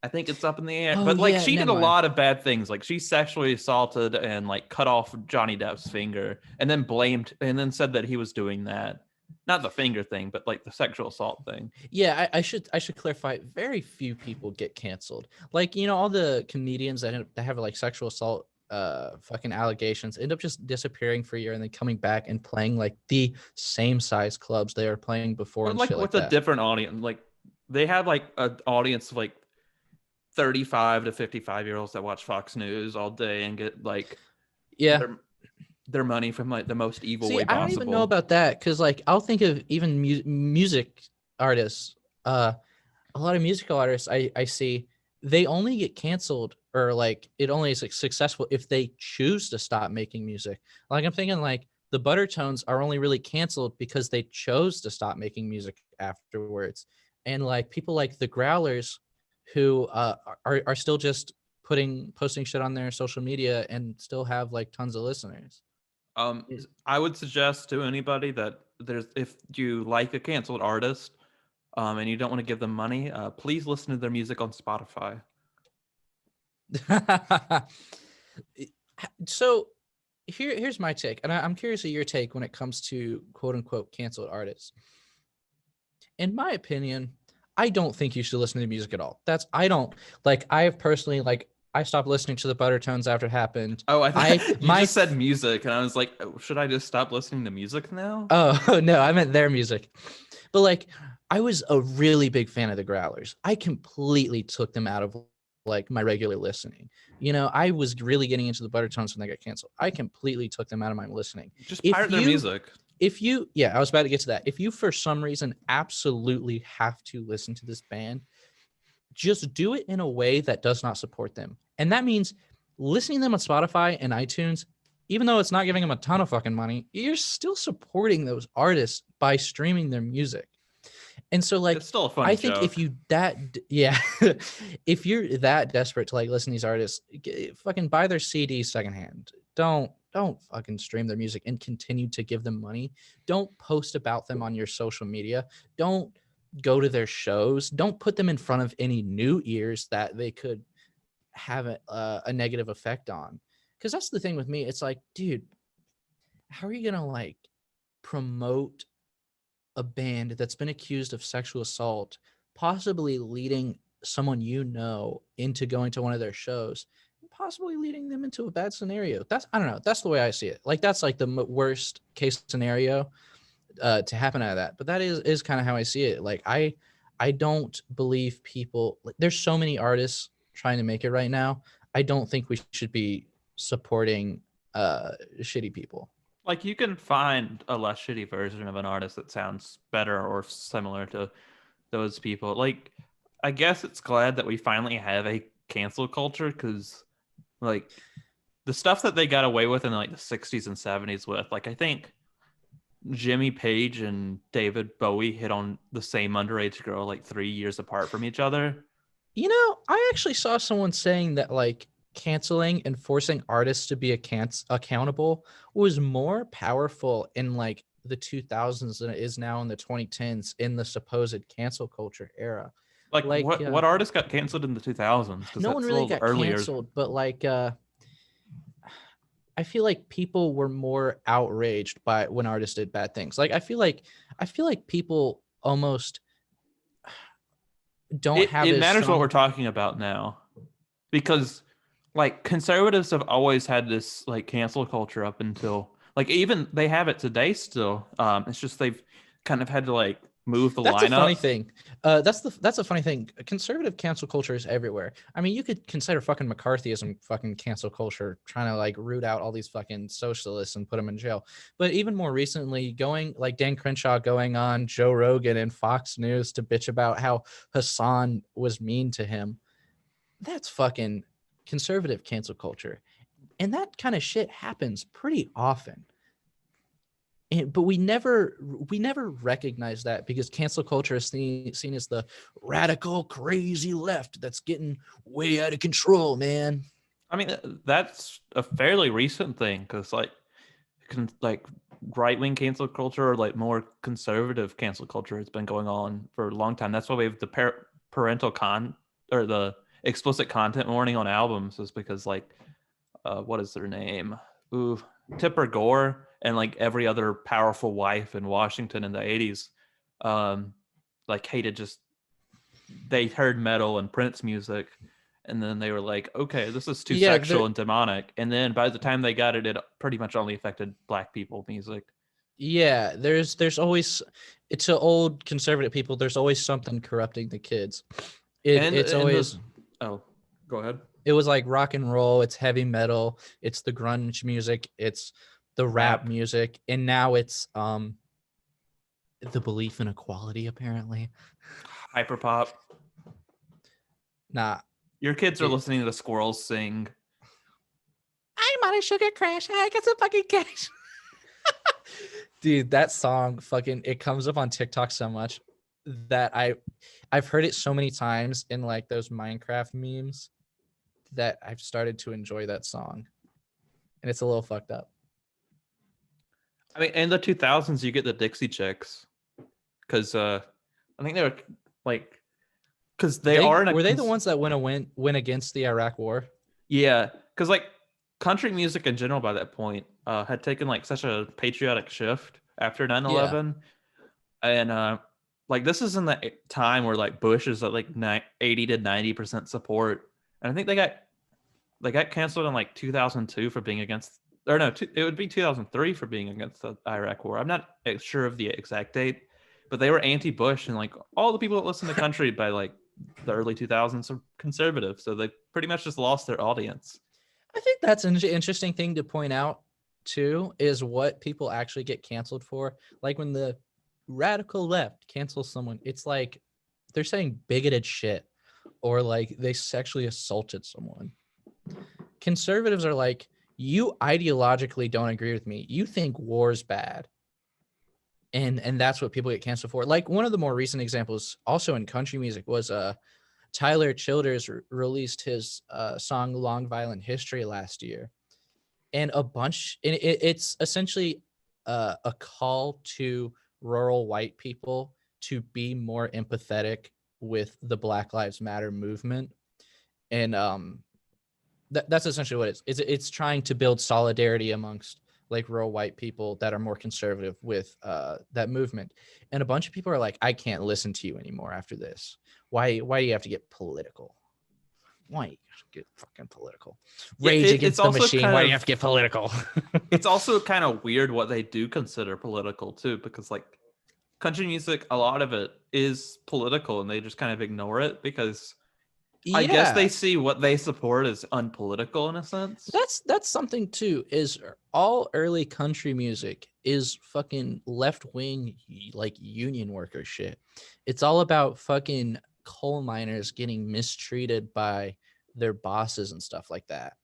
S1: I think it's up in the air.
S2: Oh,
S1: but like
S2: yeah,
S1: she did
S2: never
S1: a
S2: mind.
S1: lot of bad things. Like she sexually assaulted and like cut off Johnny Depp's finger and then said that he was doing that. Not the finger thing, but like the sexual assault thing.
S2: Yeah, I should clarify. Very few people get canceled. Like all the comedians that have like sexual assault fucking allegations end up just disappearing for a year and then coming back and playing like the same size clubs they were playing before.
S1: But
S2: and
S1: like
S2: shit
S1: with
S2: like
S1: a
S2: that.
S1: different audience. Like they have like an audience of like 35 to 55-year-olds that watch Fox News all day and get like
S2: Yeah.
S1: their money from like the most evil
S2: See,
S1: way
S2: I
S1: possible.
S2: don't even know about that because like I'll think of even music artists. A lot of musical artists I see, they only get canceled or like it only is like, successful if they choose to stop making music. Like I'm thinking like the Buttertones are only really canceled because they chose to stop making music afterwards. And like people like the Growlers who are still just posting shit on their social media and still have like tons of listeners.
S1: I would suggest to anybody that if you like a canceled artist and you don't want to give them money, please listen to their music on Spotify.
S2: So here's my take, and I'm curious of your take when it comes to quote unquote canceled artists. In my opinion, I don't think you should listen to music at all. I have personally like I stopped listening to the Buttertones after it happened.
S1: Oh, you just said music, and I was like, should I just stop listening to music now?
S2: Oh no, I meant their music. But like, I was a really big fan of the Growlers. I completely took them out of like my regular listening. I was really getting into the Buttertones when they got canceled. I completely took them out of my listening.
S1: Just pirate their music.
S2: I was about to get to that. If you for some reason absolutely have to listen to this band, just do it in a way that does not support them. And that means listening to them on Spotify and iTunes, even though it's not giving them a ton of fucking money, you're still supporting those artists by streaming their music. And so like,
S1: it's still a funny
S2: I think
S1: joke.
S2: if you're that desperate to like listen to these artists, fucking buy their CD secondhand. Don't fucking stream their music and continue to give them money. Don't post about them on your social media. Don't go to their shows. Don't put them in front of any new ears that they could have a negative effect on. Because that's the thing with me. It's like, dude, how are you gonna like promote a band that's been accused of sexual assault, possibly leading someone into going to one of their shows, possibly leading them into a bad scenario? I don't know. That's the way I see it. Like that's like the worst case scenario to happen out of that. But that is kind of how I see it. Like I don't believe people. Like, there's so many artists trying to make it right now. I don't think we should be supporting shitty people.
S1: Like you can find a less shitty version of an artist that sounds better or similar to those people. Like, I guess it's glad that we finally have a cancel culture because, like, the stuff that they got away with in like the 60s and 70s with, like, I think Jimmy Page and David Bowie hit on the same underage girl like 3 years apart from each other.
S2: You know, I actually saw someone saying that like canceling and forcing artists to be accountable was more powerful in like the 2000s than it is now in the 2010s in the supposed cancel culture era.
S1: Like
S2: Like
S1: what artist got canceled in the 2000s? Because
S2: no one
S1: that's a
S2: really
S1: little
S2: got
S1: earlier.
S2: canceled, but like I feel like people were more outraged by when artists did bad things. Like I feel like people almost don't have
S1: It
S2: as
S1: matters what
S2: strong.
S1: we're talking about now, because like conservatives have always had this like cancel culture up until like even they have it today still. It's just they've kind of had to like move the
S2: That's a funny
S1: lineup.
S2: thing. That's a funny thing. Conservative cancel culture is everywhere. I mean, you could consider fucking McCarthyism fucking cancel culture, trying to like root out all these fucking socialists and put them in jail. But even more recently, going like Dan Crenshaw going on Joe Rogan and Fox News to bitch about how Hassan was mean to him. That's fucking conservative cancel culture, and that kind of shit happens pretty often. But we never recognize that because cancel culture is seen as the radical crazy left that's getting way out of control, man.
S1: I mean, that's a fairly recent thing because like right wing cancel culture or like more conservative cancel culture has been going on for a long time. That's why we have the parental or the explicit content warning on albums, is because like what is their name? Ooh, Tipper Gore and like every other powerful wife in Washington in the 80s, like hated just they heard metal and Prince music, and then they were like, okay, this is too
S2: Yeah,
S1: sexual and demonic. And then by the time they got it, it pretty much only affected black people music.
S2: there's always, it's to old conservative people. There's always something corrupting the kids.
S1: And
S2: It's
S1: and the
S2: always,
S1: oh, go ahead.
S2: it was like rock and roll. It's heavy metal. It's the grunge music. It's the rap
S1: Rap,
S2: music, and now it's the belief in equality. Apparently,
S1: hyperpop.
S2: nah.
S1: Your kids are
S2: It,
S1: listening to the squirrels sing.
S2: I'm on a sugar crash. I got some fucking cash. Dude, that song fucking, it comes up on TikTok so much that I've heard it so many times in like those Minecraft memes that I've started to enjoy that song. And it's a little fucked up.
S1: I mean, in the 2000s, you get the Dixie Chicks because I think they were like because they
S2: They
S1: are in a
S2: were they the ones that went against the Iraq war?
S1: yeah, because like country music in general by that point had taken like such a patriotic shift after nine
S2: Yeah.
S1: 11, and like this is in the time where like Bush is at like 80 to 90% support, and I think they got canceled in like 2002 for being against, or no, it would be 2003 for being against the Iraq war. I'm not sure of the exact date, but they were anti-Bush, and like all the people that listen to country by like the early 2000s are conservative, so they pretty much just lost their audience.
S2: I think that's an interesting thing to point out too, is what people actually get canceled for. Like when the radical left cancels someone, it's like they're saying bigoted shit or like they sexually assaulted someone. Conservatives are like, you ideologically don't agree with me. You think war's bad. And that's what people get canceled for. Like one of the more recent examples also in country music was Tyler Childers released his song Long Violent History last year. And a bunch, and it's essentially a call to rural white people to be more empathetic with the Black Lives Matter movement. And that's essentially what it is. It's trying to build solidarity amongst like rural white people that are more conservative with that movement. And a bunch of people are like, I can't listen to you anymore after this. Why do you have to get political? Why you get fucking political? Rage against the machine. Why do you have to get political?
S1: It's also kind of weird what they do consider political too, because like country music, a lot of it is political, and they just kind of ignore it because I guess they
S2: Yeah,
S1: see what they support as unpolitical in a sense.
S2: that's something too. Is all early country music is fucking left wing, like union worker shit. It's all about fucking coal miners getting mistreated by their bosses and stuff like that.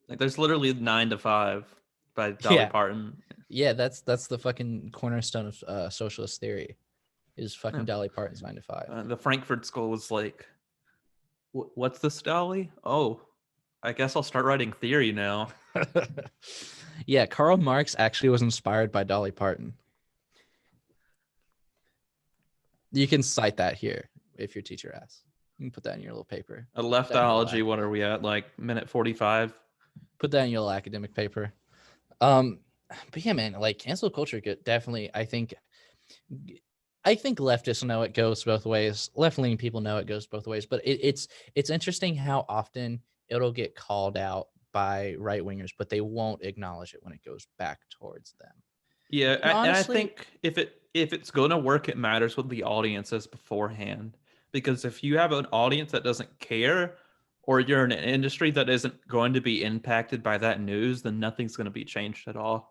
S1: Like there's literally 9 to 5 by Dolly
S2: Yeah,
S1: Parton.
S2: Yeah, that's the fucking cornerstone of socialist theory, is fucking
S1: Yeah.
S2: Dolly Parton's 9 to 5.
S1: The Frankfurt School was like, what's this, Dolly? Oh, I guess I'll start writing theory now.
S2: Yeah, Karl Marx actually was inspired by Dolly Parton. You can cite that here if your teacher asks. You can put that in your little paper.
S1: A
S2: Put that in your
S1: leftology, what are we at? Like minute 45?
S2: Put that in your little academic paper. But yeah, man, like cancel culture definitely, I think leftists know it goes both ways. Left-leaning people know it goes both ways. But it's interesting how often it'll get called out by right-wingers, but they won't acknowledge it when it goes back towards them.
S1: Yeah,
S2: And honestly,
S1: and I think if it's going to work, it matters what the audience is beforehand. Because if you have an audience that doesn't care, or you're in an industry that isn't going to be impacted by that news, then nothing's going to be changed at all.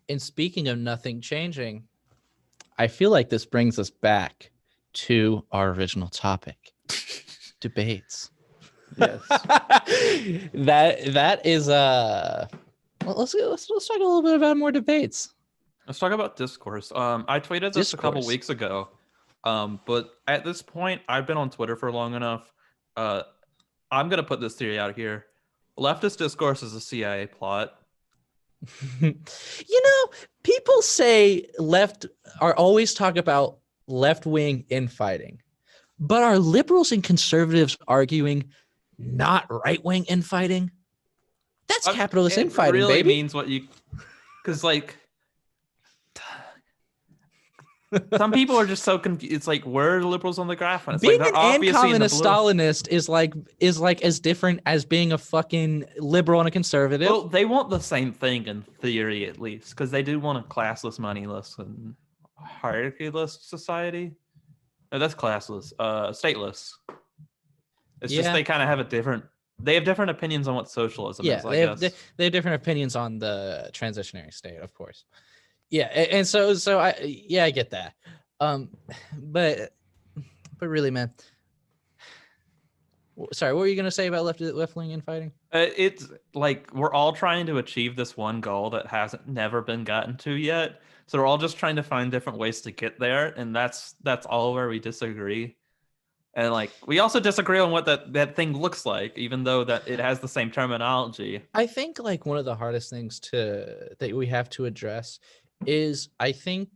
S2: And speaking of nothing changing, I feel like this brings us back to our original topic, debates.
S1: Yes.
S2: that is well, let's talk a little bit about more debates.
S1: Let's talk about discourse. I tweeted this a couple weeks ago. But at this point, I've been on Twitter for long enough. I'm gonna put this theory out here. Leftist discourse is a CIA plot.
S2: People say always talk about left-wing infighting, but are liberals and conservatives arguing not right-wing infighting? That's capitalist infighting,
S1: really
S2: baby.
S1: Means what you, because like some people are just so confused. It's like, where are the liberals on the graph? And it's
S2: being
S1: like,
S2: an communist Stalinist is like as different as being a fucking liberal and a conservative.
S1: Well, they want the same thing in theory, at least, because they do want a classless, moneyless, and hierarchyless society. No, that's classless, stateless. It's just they kind of have they have different opinions on what socialism is.
S2: They have different opinions on the transitionary state, of course. Yeah, and so I get that. But really, man. Sorry, what were you gonna say about left-wing infighting?
S1: It's like we're all trying to achieve this one goal that hasn't never been gotten to yet. So we're all just trying to find different ways to get there, and that's all where we disagree. And like we also disagree on what that thing looks like, even though that it has the same terminology.
S2: I think like one of the hardest things that we have to address is I think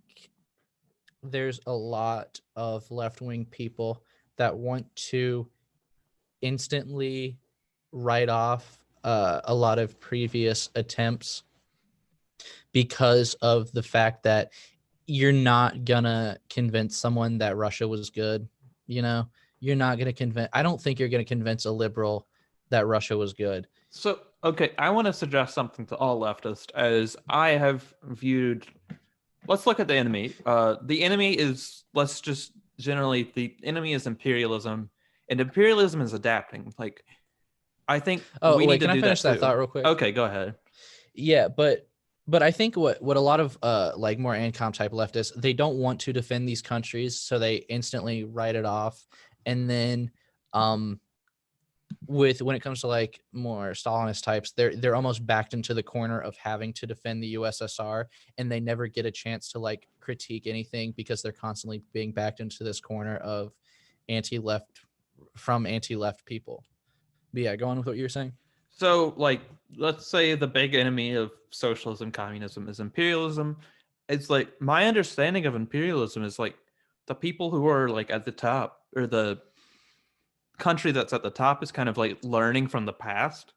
S2: there's a lot of left-wing people that want to instantly write off a lot of previous attempts because of the fact that you're not gonna convince someone that Russia was good. You're not gonna I don't think you're gonna convince a liberal that Russia was good.
S1: So, okay, I want to suggest something to all leftists, as I have viewed. Let's look at the enemy. The enemy is, the enemy is imperialism, and imperialism is adapting. Like, I think we need to
S2: can
S1: do
S2: I finish that thought real quick?
S1: Okay, go ahead.
S2: Yeah, but I think what a lot of like more ANCOM type leftists, they don't want to defend these countries, so they instantly write it off. And then when it comes to like more Stalinist types, they're almost backed into the corner of having to defend the USSR, and they never get a chance to like critique anything because they're constantly being backed into this corner of anti-left people. But yeah, go on with what you were saying.
S1: So, like, let's say the big enemy of socialism, communism is imperialism. It's like my understanding of imperialism is like the people who are like at the top, or the country that's at the top, is kind of like learning from the past.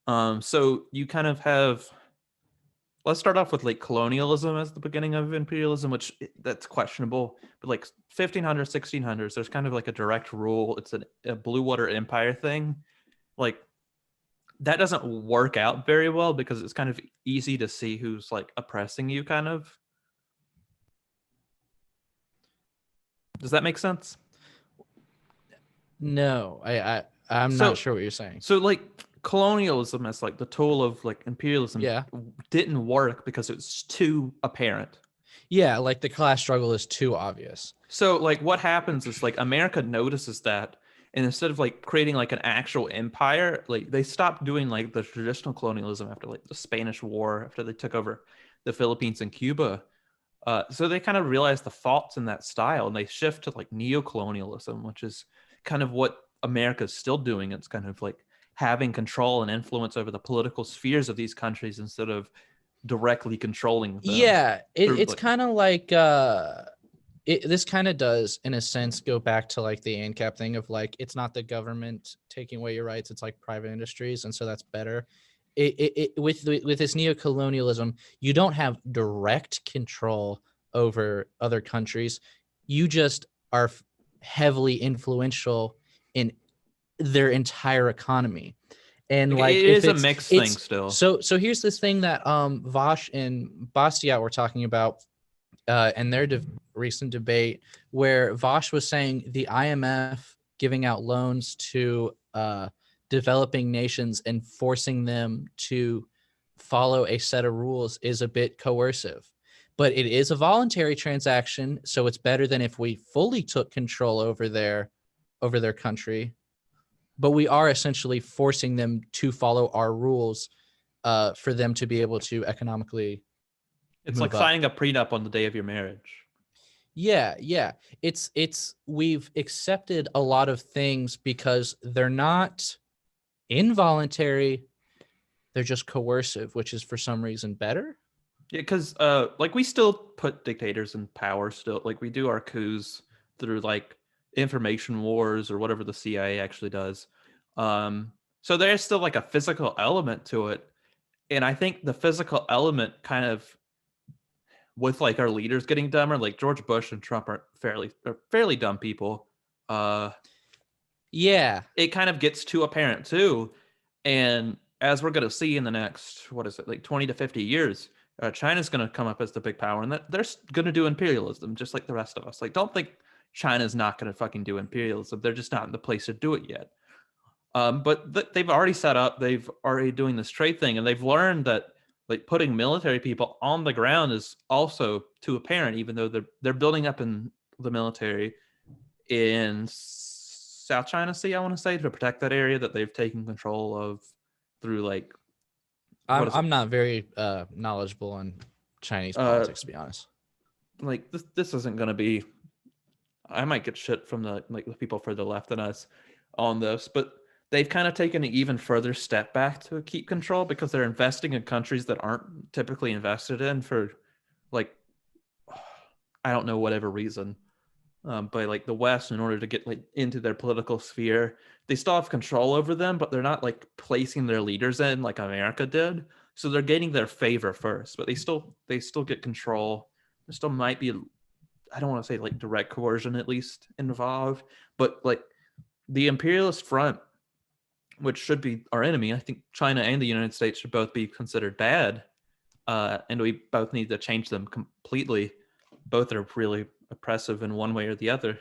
S1: So you kind of have, let's start off with like colonialism as the beginning of imperialism, which that's questionable, but like 1500s, 1600s, there's kind of like a direct rule. It's a blue water empire thing. Like that doesn't work out very well because it's kind of easy to see who's like oppressing you, kind of. Does that make sense?
S2: No, I'm not sure what you're saying.
S1: So like colonialism as like the tool of like imperialism didn't work because it was too apparent.
S2: Yeah, like the class struggle is too obvious.
S1: So like what happens is like America notices that, And instead of like creating like an actual empire, like they stopped doing like the traditional colonialism after like the Spanish War, after they took over the Philippines and Cuba. So they kind of realized the faults in that style, and they shift to like neo-colonialism, which is kind of what America's still doing. It's kind of like having control and influence over the political spheres of these countries instead of directly controlling them.
S2: Yeah,
S1: through,
S2: it's
S1: like,
S2: kind of like this kind of does in a sense go back to like the ANCAP thing of like it's not the government taking away your rights, it's like private industries, and so that's better. With this neo-colonialism, you don't have direct control over other countries. You just are heavily influential in their entire economy. And like
S1: it
S2: if
S1: is a mixed thing still.
S2: so here's this thing that Vosh and Bastiat were talking about in their recent debate, where Vosh was saying the IMF giving out loans to developing nations and forcing them to follow a set of rules is a bit coercive. But it is a voluntary transaction, so it's better than if we fully took control over their country. But we are essentially forcing them to follow our rules for them to be able to economically
S1: It's
S2: move
S1: like
S2: up.
S1: signing a prenup on the day of your marriage.
S2: Yeah. It's we've accepted a lot of things because they're not involuntary, they're just coercive, which is for some reason better.
S1: Yeah, because like we still put dictators in power still. Like we do our coups through like information wars or whatever the CIA actually does. So there's still like a physical element to it. And I think the physical element kind of with like our leaders getting dumber, like George Bush and Trump are fairly dumb people.
S2: Yeah.
S1: It kind of gets too apparent too. And as we're going to see in the next, what is it, like 20 to 50 years, China's going to come up as the big power, and that they're going to do imperialism just like the rest of us. Like, don't think China's not going to fucking do imperialism. They're just not in the place to do it yet. But they've already set up, they've already doing this trade thing, and they've learned that like putting military people on the ground is also too apparent, even though they're building up in the military in South China Sea, I want to say, to protect that area that they've taken control of through like
S2: I'm not very knowledgeable on Chinese politics, to be honest.
S1: like this isn't going to be. I might get shit from the people further left than us on this, but they've kind of taken an even further step back to keep control because they're investing in countries that aren't typically invested in for like I don't know whatever reason. By like the West in order to get like into their political sphere. They still have control over them, but they're not like placing their leaders in like America did. So they're gaining their favor first, but they still get control. There still might be, I don't want to say like direct coercion at least involved, but like the imperialist front, which should be our enemy, I think China and the United States should both be considered bad, and we both need to change them completely. Both are really oppressive in one way or the other,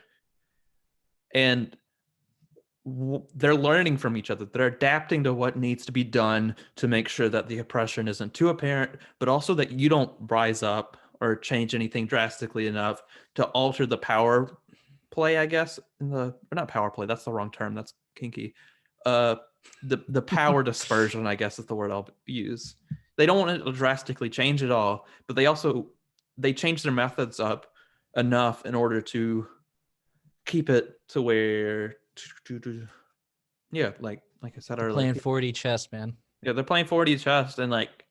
S1: and they're learning from each other. They're adapting to what needs to be done to make sure that the oppression isn't too apparent, but also that you don't rise up or change anything drastically enough to alter the power play, I guess, or not power play, that's the wrong term, that's kinky. The power dispersion, I guess, is the word I'll use. They don't want to drastically change it all, but they change their methods up enough in order to keep it to where yeah, like I said earlier,
S2: Playing 4D chess, man.
S1: yeah, they're playing 4D chess. And like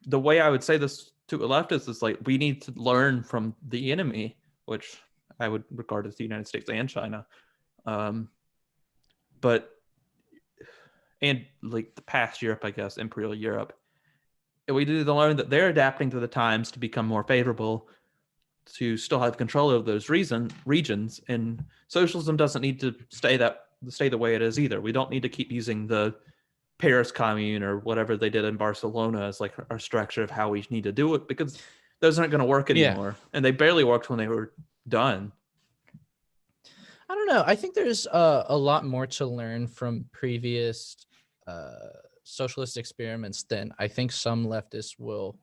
S1: the way I would say this to a leftist is like we need to learn from the enemy, which I would regard as the United States and China, but and like the past Europe, I guess, imperial Europe. And we need to learn that they're adapting to the times to become more favorable, to still have control of those regions. And socialism doesn't need to stay the way it is either. We don't need to keep using the Paris Commune or whatever they did in Barcelona as like our structure of how we need to do it, because those aren't going to work anymore. Yeah. And they barely worked when they were done.
S2: I don't know. I think there's a lot more to learn from previous socialist experiments than I think some leftists will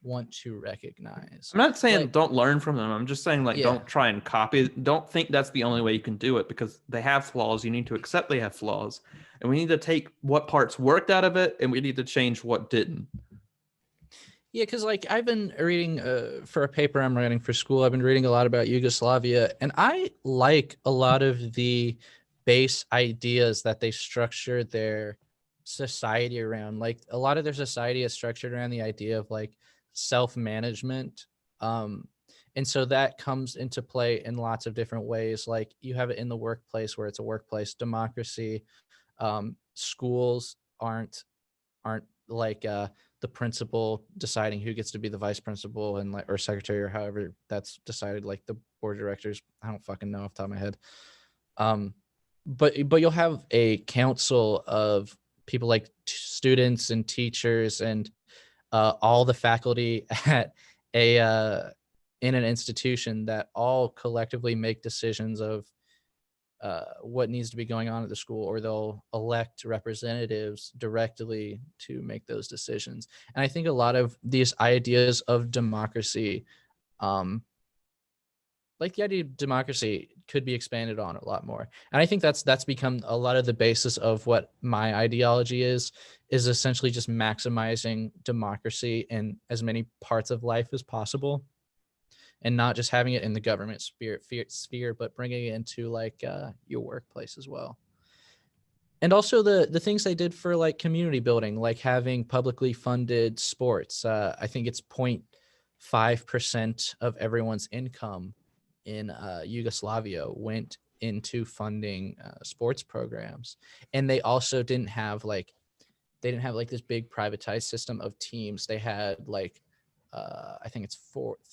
S2: want to recognize.
S1: I'm not saying
S2: Like,
S1: don't learn from them. I'm just saying like
S2: Yeah.
S1: don't try and copy. Don't think that's the only way you can do it, because they have flaws. You need to accept they have flaws, and we need to take what parts worked out of it, and we need to change what didn't.
S2: Yeah, because like I've been reading for a paper I'm writing for school, I've been reading a lot about Yugoslavia, and I like a lot of the base ideas that they structure their society around. Like a lot of their society is structured around the idea of like self-management. And so that comes into play in lots of different ways. Like you have it in the workplace where it's a workplace democracy. Schools aren't like the principal deciding who gets to be the vice principal and like or secretary or however that's decided, like the board of directors. I don't fucking know off the top of my head. But you'll have a council of people like students and teachers and all the faculty at a in an institution that all collectively make decisions of what needs to be going on at the school, or they'll elect representatives directly to make those decisions. And I think a lot of these ideas of democracy, like the idea of democracy, could be expanded on a lot more. And I think that's become a lot of the basis of what my ideology is essentially just maximizing democracy in as many parts of life as possible, and not just having it in the government sphere, but bringing it into like your workplace as well. And also the things they did for like community building, like having publicly funded sports. I think it's 0.5% of everyone's income in Yugoslavia went into funding sports programs. And they also didn't have like this big privatized system of teams. They had like I think it's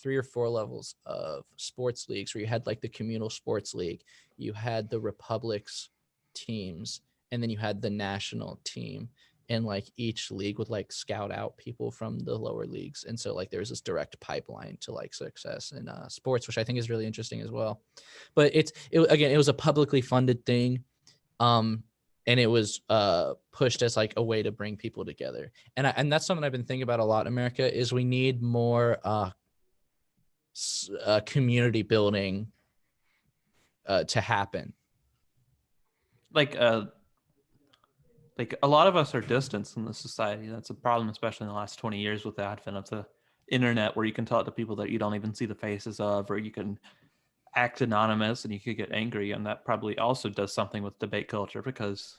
S2: 3 or 4 levels of sports leagues, where you had like the communal sports league, you had the republics teams, and then you had the national team. And like each league would like scout out people from the lower leagues. And so like there's this direct pipeline to like success in sports, which I think is really interesting as well. But again, it was a publicly funded thing. And it was pushed as like a way to bring people together. And that's something I've been thinking about a lot in America, is we need more community building to happen.
S1: Like a lot of us are distanced in the society. That's a problem, especially in the last 20 years with the advent of the internet, where you can talk to people that you don't even see the faces of, or you can act anonymous and you could get angry. And that probably also does something with debate culture, because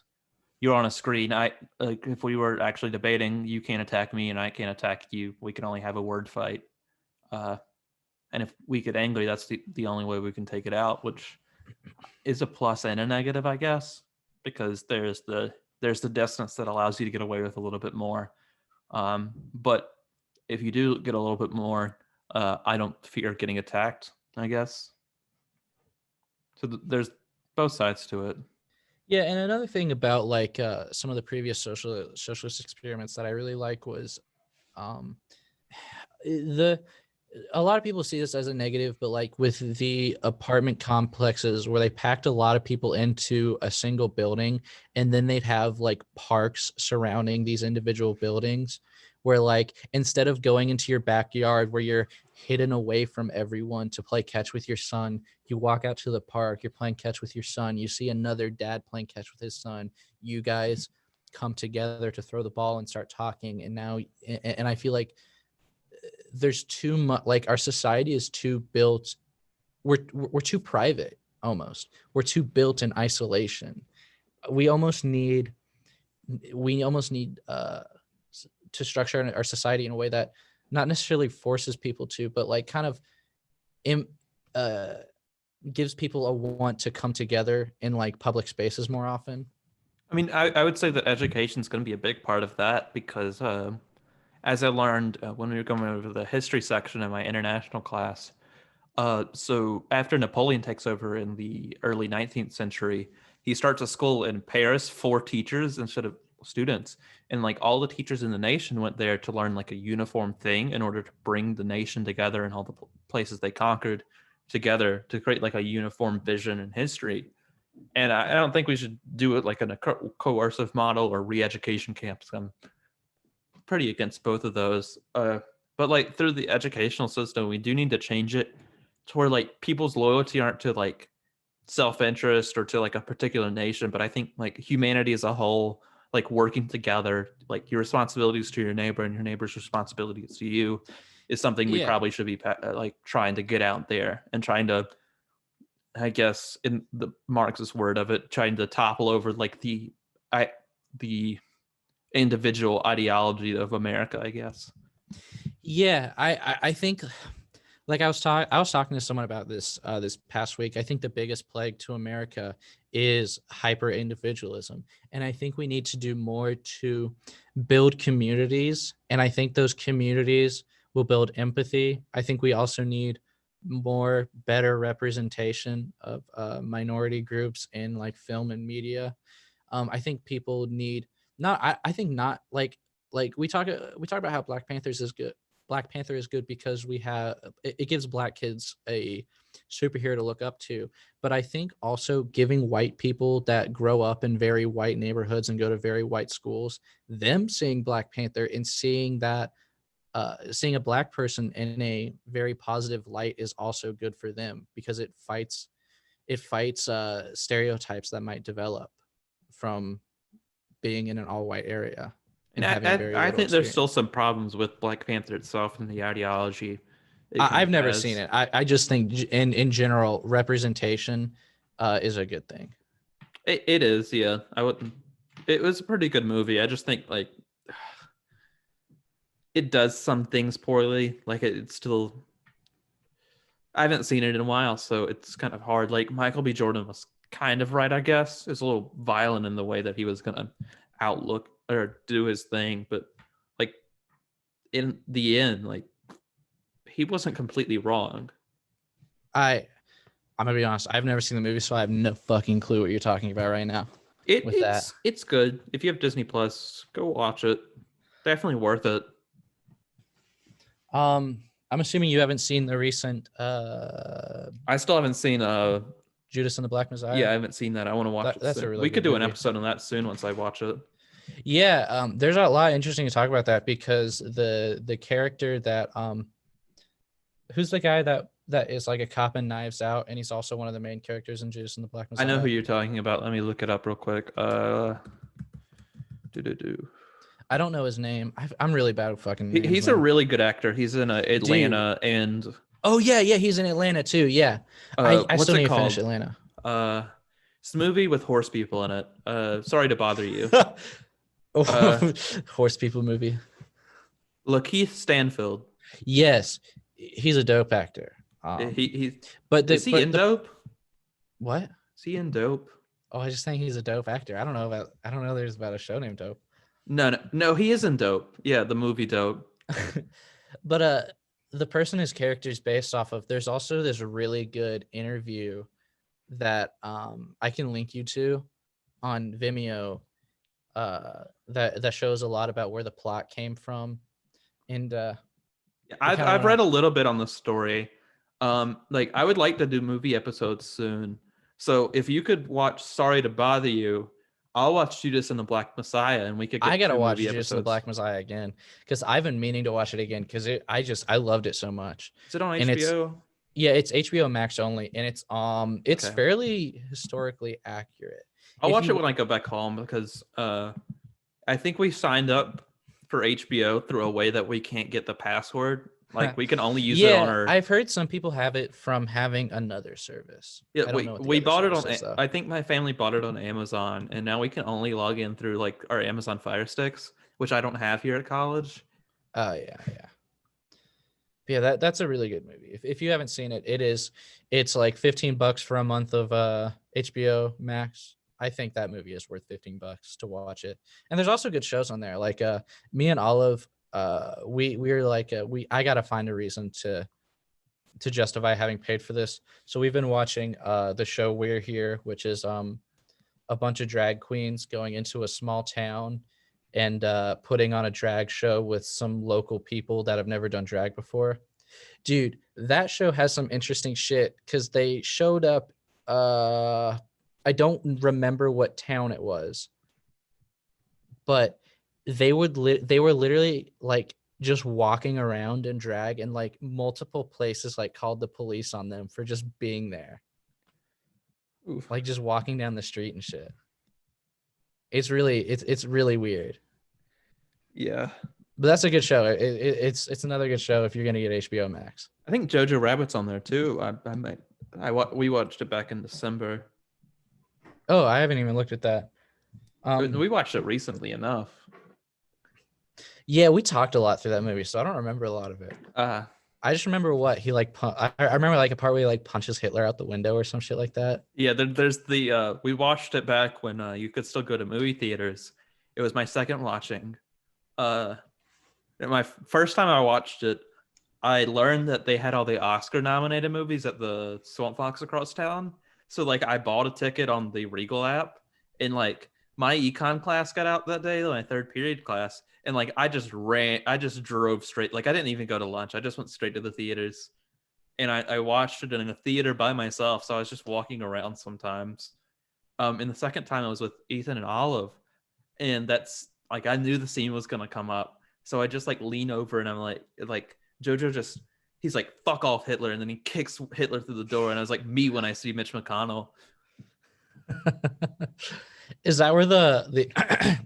S1: you're on a screen. If we were actually debating, you can't attack me and I can't attack you. We can only have a word fight. And if we get angry, that's the only way we can take it out, which is a plus and a negative, I guess, because there's the distance that allows you to get away with a little bit more. But if you do get a little bit more, I don't fear getting attacked, I guess. So there's both sides to it.
S2: Yeah, and another thing about like some of the previous socialist experiments that I really like was the a lot of people see this as a negative, but like with the apartment complexes where they packed a lot of people into a single building, and then they'd have like parks surrounding these individual buildings, where like instead of going into your backyard where you're hidden away from everyone to play catch with your son, you walk out to the park, you're playing catch with your son, you see another dad playing catch with his son, you guys come together to throw the ball and start talking. And now, and I feel like there's too much, like our society is too built, we're too private, almost we're too built in isolation. We almost need to structure our society in a way that not necessarily forces people to, but like kind of gives people a want to come together in like public spaces more often.
S1: I mean, I would say that education is going to be a big part of that, because as I learned when we were going over the history section in my international class, so after Napoleon takes over in the early 19th century, he starts a school in Paris for teachers instead of students. And like all the teachers in the nation went there to learn like a uniform thing in order to bring the nation together and all the places they conquered together to create like a uniform vision in history. And I don't think we should do it like in a coercive model or re-education camps. I'm pretty against both of those. But like through the educational system, we do need to change it to where like people's loyalty aren't to like self-interest or to like a particular nation, but I think like humanity as a whole, like working together, like your responsibilities to your neighbor and your neighbor's responsibilities to you is something we
S2: Yeah.
S1: probably should be like trying to get out there and trying to, I guess in the Marxist word of it, trying to topple over like the individual ideology of America, I guess.
S2: Yeah, I think like I was talking to someone about this this past week. I think the biggest plague to America is hyper individualism, and I think we need to do more to build communities, and I think those communities will build empathy. I think we also need more better representation of minority groups in like film and media. I think people need not. I think not like we talk about how Black Panther is good because it gives black kids a superhero to look up to. But I think also giving white people that grow up in very white neighborhoods and go to very white schools, them seeing Black Panther and seeing that seeing a black person in a very positive light is also good for them because it fights stereotypes that might develop from being in an all white area and
S1: And
S2: having very
S1: I
S2: little
S1: think there's
S2: experience.
S1: still some problems with Black Panther itself and the ideology
S2: I've
S1: it
S2: never seen
S1: has.
S2: it. I just think in general representation is a good thing.
S1: It is, yeah. I wouldn't. It was a pretty good movie. I just think like it does some things poorly. Like it's still. I haven't seen it in a while, so it's kind of hard. Like Michael B. Jordan was kind of right, I guess. It's a little violent in the way that he was gonna outlook or do his thing, but like in the end, like he wasn't completely wrong.
S2: I I'm gonna be honest. I've never seen the movie, so I have no fucking clue what you're talking about right now. With that,
S1: It's good. If you have Disney Plus, go watch it. Definitely worth it.
S2: I'm assuming you haven't seen the recent
S1: I still haven't seen
S2: Judas and the Black Messiah.
S1: yeah, I haven't seen that. I want to watch it
S2: That's
S1: soon.
S2: a really
S1: We could
S2: good
S1: do an
S2: movie.
S1: episode on that soon once I watch it.
S2: Yeah, there's a lot interesting to talk about that because the character that who's the guy that is like a cop in Knives Out, and he's also one of the main characters in Judas and the Black
S1: I
S2: Messiah.
S1: know who you're talking about. Let me look it up real quick. Do.
S2: I don't know his name. I'm really bad at fucking names.
S1: He's a really good actor. He's in Atlanta and
S2: Oh yeah, he's in Atlanta too. Yeah, I
S1: what's
S2: still
S1: it
S2: need to
S1: called?
S2: finish Atlanta.
S1: It's a movie with horse people in it. Sorry to bother you.
S2: Horse people movie.
S1: Lakeith Stanfield.
S2: Yes, he's a dope actor. But
S1: is he in Dope?
S2: What?
S1: Is he in Dope?
S2: Oh, I just think he's a dope actor. I don't know there's about a show named Dope.
S1: No, he is in Dope. Yeah, the movie Dope.
S2: But the person his character is based off of, there's also this really good interview that I can link you to on Vimeo that shows a lot about where the plot came from. And
S1: I've read a little bit on the story. Like I would like to do movie episodes soon. So if you could watch Sorry to Bother You, I'll watch Judas and the Black Messiah, and we could.
S2: I gotta watch
S1: Judas
S2: Judas and the Black Messiah again because I've been meaning to watch it again because I loved it so much.
S1: Is it on
S2: And
S1: HBO?
S2: It's HBO Max only, and it's
S1: Okay.
S2: fairly historically accurate.
S1: I'll watch it when I go back home because I think we signed up for HBO through a way that we can't get the password. Like we can only use it on our.
S2: I've heard some people have it from having another service.
S1: Yeah,
S2: I don't know what the
S1: we
S2: other
S1: bought it on.
S2: service is, though.
S1: I think my family bought it on Amazon, and now we can only log in through like our Amazon Fire Sticks, which I don't have here at college.
S2: Oh yeah. Yeah, that's a really good movie. If you haven't seen it, it's like $15 for a month of HBO Max. I think that movie is worth $15 to watch it. And there's also good shows on there. Like me and Olive, we were like I gotta find a reason to justify having paid for this. So we've been watching the show We're Here, which is a bunch of drag queens going into a small town and putting on a drag show with some local people that have never done drag before. Dude, that show has some interesting shit because they showed up. I don't remember what town it was, but they were literally like just walking around in drag, and like multiple places like called the police on them for just being there,
S1: Oof.
S2: like just walking down the street and shit. It's really weird.
S1: Yeah.
S2: But that's a good show. It's another good show if you're gonna get HBO Max.
S1: I think Jojo Rabbit's on there too. We watched it back in December.
S2: Oh, I haven't even looked at that.
S1: We watched it recently enough.
S2: Yeah, we talked a lot through that movie, so I don't remember a lot of it. I just remember what he like. I remember like a part where he like punches Hitler out the window or some shit like that.
S1: Yeah, there's the we watched it back when you could still go to movie theaters. It was my second watching. My first time I watched it, I learned that they had all the Oscar nominated movies at the Swamp Fox across town. So like I bought a ticket on the Regal app, and like my econ class got out that day, my third period class, and like I just drove straight. Like I didn't even go to lunch. I just went straight to the theaters. And I watched it in a theater by myself. So I was just walking around sometimes. And the second time I was with Ethan and Olive, and that's like I knew the scene was gonna come up. So I just like lean over and I'm like Jojo just he's like, fuck off Hitler, and then he kicks Hitler through the door, and I was like, me when I see Mitch McConnell.
S2: Is that where the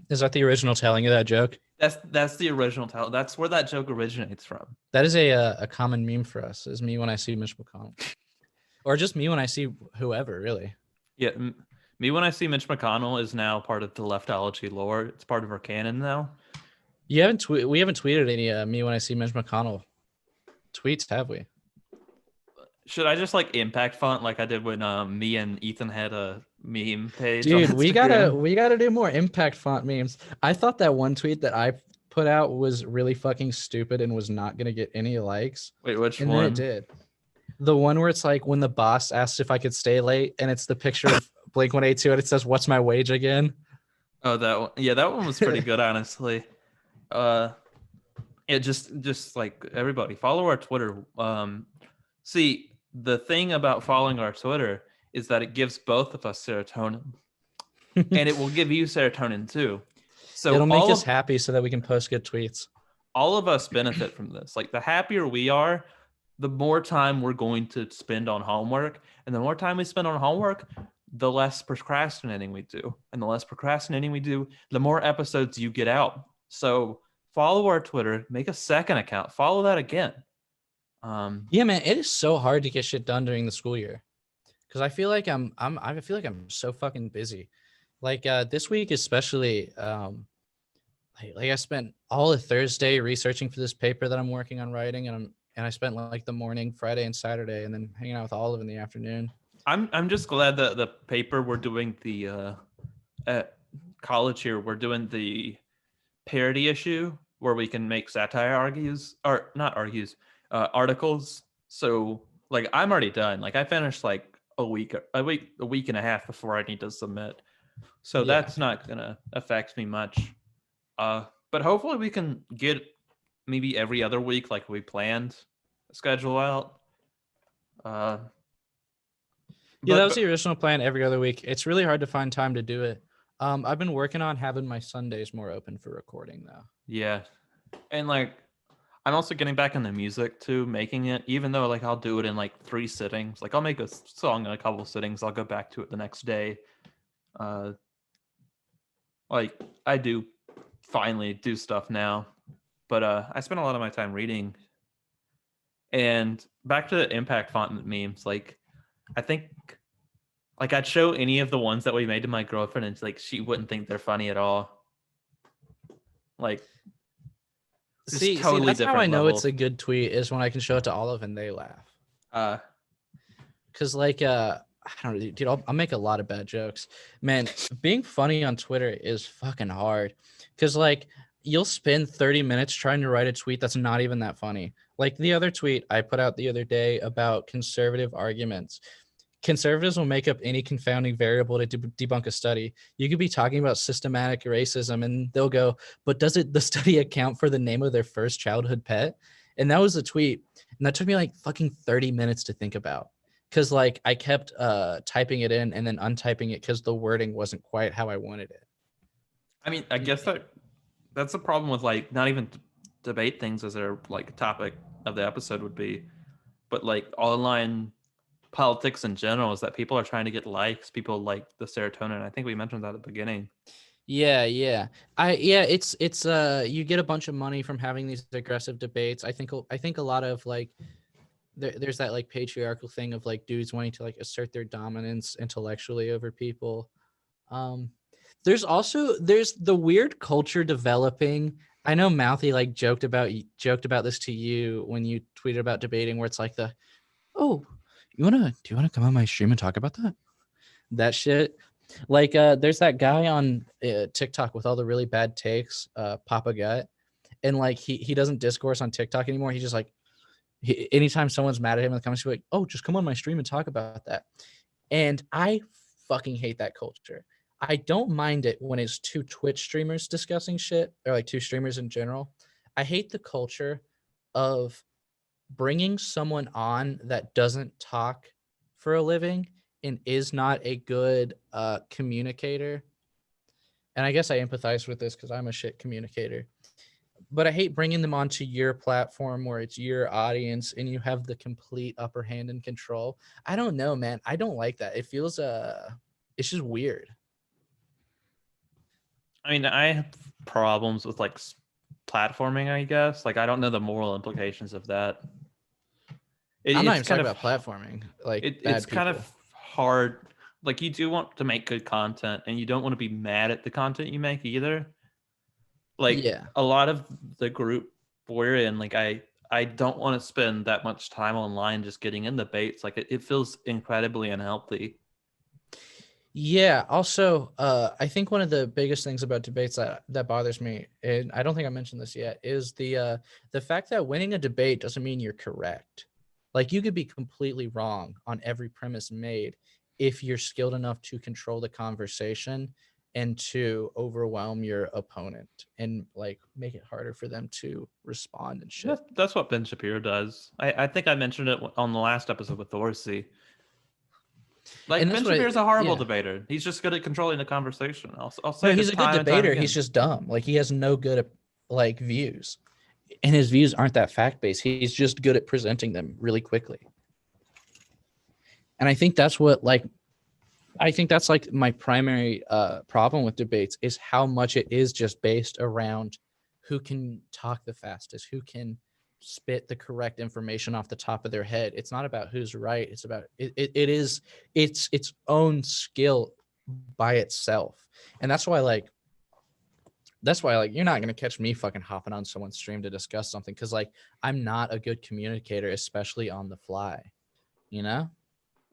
S2: is that the original telling of that joke?
S1: That's the original tell. That's where that joke originates from.
S2: That is a common meme for us. Is me when I see Mitch McConnell, or just me when I see whoever, really.
S1: Yeah, me when I see Mitch McConnell is now part of the Leftology lore. It's part of our canon now.
S2: We haven't tweeted any me when I see Mitch McConnell tweets, have we?
S1: Should I just like impact font like I did when me and Ethan had a meme page?
S2: Dude, we gotta do more impact font memes. I thought that one tweet that I put out was really fucking stupid and was not gonna get any likes.
S1: Wait, which
S2: and
S1: one?
S2: And then it did. The one where it's like when the boss asks if I could stay late, and it's the picture of Blink-182 and it says, "What's my wage again?"
S1: Oh, that one. Yeah, that one was pretty good, honestly. It just like everybody follow our Twitter. See, the thing about following our Twitter is that it gives both of us serotonin, and it will give you serotonin too. So
S2: it'll make us happy so that we can post good tweets.
S1: All of us benefit from this. Like the happier we are, the more time we're going to spend on homework, and the more time we spend on homework, the less procrastinating we do, and the less procrastinating we do, the more episodes you get out. So follow our Twitter, make a second account, follow that again.
S2: Yeah, man, it is so hard to get shit done during the school year, because I feel like I'm so fucking busy. Like this week especially, like I spent all of Thursday researching for this paper that I'm working on writing, and I spent like the morning Friday and Saturday, and then hanging out with Olive in the afternoon.
S1: I'm just glad that the paper we're doing the at college here, we're doing the parody issue where we can make satire articles. So like I'm already done. Like I finished like a week and a half before I need to submit. So that's not gonna affect me much. But hopefully we can get maybe every other week like we planned schedule out.
S2: Yeah, that was the original plan, every other week. It's really hard to find time to do it. I've been working on having my Sundays more open for recording though.
S1: Yeah. And like I'm also getting back into music too, making it, even though like I'll do it in like 3 sittings. Like I'll make a song in a couple of sittings, I'll go back to it the next day. Like I do finally do stuff now. But I spend a lot of my time reading. And back to the impact font memes, like I think like I'd show any of the ones that we made to my girlfriend and like she wouldn't think they're funny at all. Like
S2: see that's how I know it's a good tweet, is when I can show it to Olive and they laugh. Because like I don't know, dude, I'll make a lot of bad jokes. Man, being funny on Twitter is fucking hard. Because like you'll spend 30 minutes trying to write a tweet that's not even that funny. Like the other tweet I put out the other day about conservative arguments. Conservatives will make up any confounding variable to debunk a study. You could be talking about systematic racism and they'll go, but does the study account for the name of their first childhood pet? And that was a tweet. And that took me like fucking 30 minutes to think about. Because like I kept typing it in and then untyping it because the wording wasn't quite how I wanted it.
S1: I mean, I guess that's the problem with like not even debate things as their like topic of the episode would be, but like online politics in general is that people are trying to get likes. People like the serotonin. I think we mentioned that at the beginning.
S2: Yeah. It's you get a bunch of money from having these aggressive debates. I think a lot of like there's that like patriarchal thing of like dudes wanting to like assert their dominance intellectually over people. Um there's the weird culture developing. I know Mouthy like joked about this to you when you tweeted about debating, where it's like oh, do you wanna come on my stream and talk about that shit? Like there's that guy on TikTok with all the really bad takes, Papa Gut, and like he doesn't discourse on TikTok anymore. He just like anytime someone's mad at him in the comments, he's like, oh, just come on my stream and talk about that. And I fucking hate that culture. I don't mind it when it's two Twitch streamers discussing shit, or like two streamers in general. I hate the culture of bringing someone on that doesn't talk for a living and is not a good communicator. And I guess I empathize with this because I'm a shit communicator. But I hate bringing them onto your platform where it's your audience and you have the complete upper hand and control. I don't know, man. I don't like that. It feels it's just weird.
S1: I mean, I have problems with like platforming, I guess. Like, I don't know the moral implications of that.
S2: I'm not even
S1: It's
S2: talking
S1: kind of
S2: about platforming. Like
S1: it's kind of hard. Like, you do want to make good content, and you don't want to be mad at the content you make either. Like,
S2: yeah.
S1: a lot of the group we're in, like I don't want to spend that much time online just getting in debates. Like, it feels incredibly unhealthy.
S2: Yeah. Also, I think one of the biggest things about debates that bothers me, and I don't think I mentioned this yet, is the fact that winning a debate doesn't mean you're correct. Like you could be completely wrong on every premise made if you're skilled enough to control the conversation and to overwhelm your opponent and like make it harder for them to respond and shit.
S1: That's what Ben Shapiro does. I think I mentioned it on the last episode with Dorsey. Like,
S2: And
S1: Ben
S2: that's what
S1: Shapiro's a horrible
S2: yeah.
S1: debater. He's just good at controlling the conversation. I'll
S2: No,
S1: say
S2: he's
S1: this
S2: a good
S1: time and time
S2: debater.
S1: again.
S2: He's just dumb. Like he has no good like views. And his views aren't that fact based. He's just good at presenting them really quickly. And I think that's what like my primary problem with debates is how much it is just based around who can talk the fastest, who can spit the correct information off the top of their head. It's not about who's right. It's about it is its own skill by itself. And that's why you're not going to catch me fucking hopping on someone's stream to discuss something because like I'm not a good communicator, especially on the fly, you know?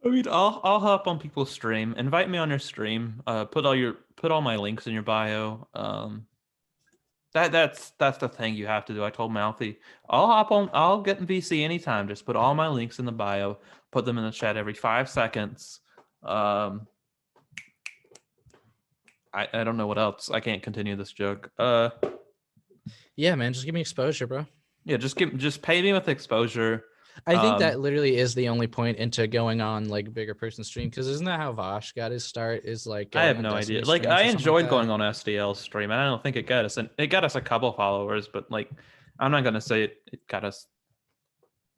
S1: I mean, I'll hop on people's stream. Invite me on your stream. Put all my links in your bio. That's the thing you have to do. I told Mouthy, I'll hop on. I'll get in VC anytime. Just put all my links in the bio. Put them in the chat every 5 seconds. I don't know what else. I can't continue this joke.
S2: Yeah, man, just give me exposure, bro.
S1: Yeah, just pay me with exposure.
S2: I think that literally is the only point into going on like bigger person stream because isn't that how Vosh got his start? Is like
S1: I have
S2: going
S1: no
S2: on
S1: idea.
S2: Destiny
S1: Like,
S2: streams
S1: I
S2: or something
S1: enjoyed
S2: like
S1: going
S2: that.
S1: on SDL's stream, and I don't think it got us a couple followers, but like, I'm not gonna say it got us.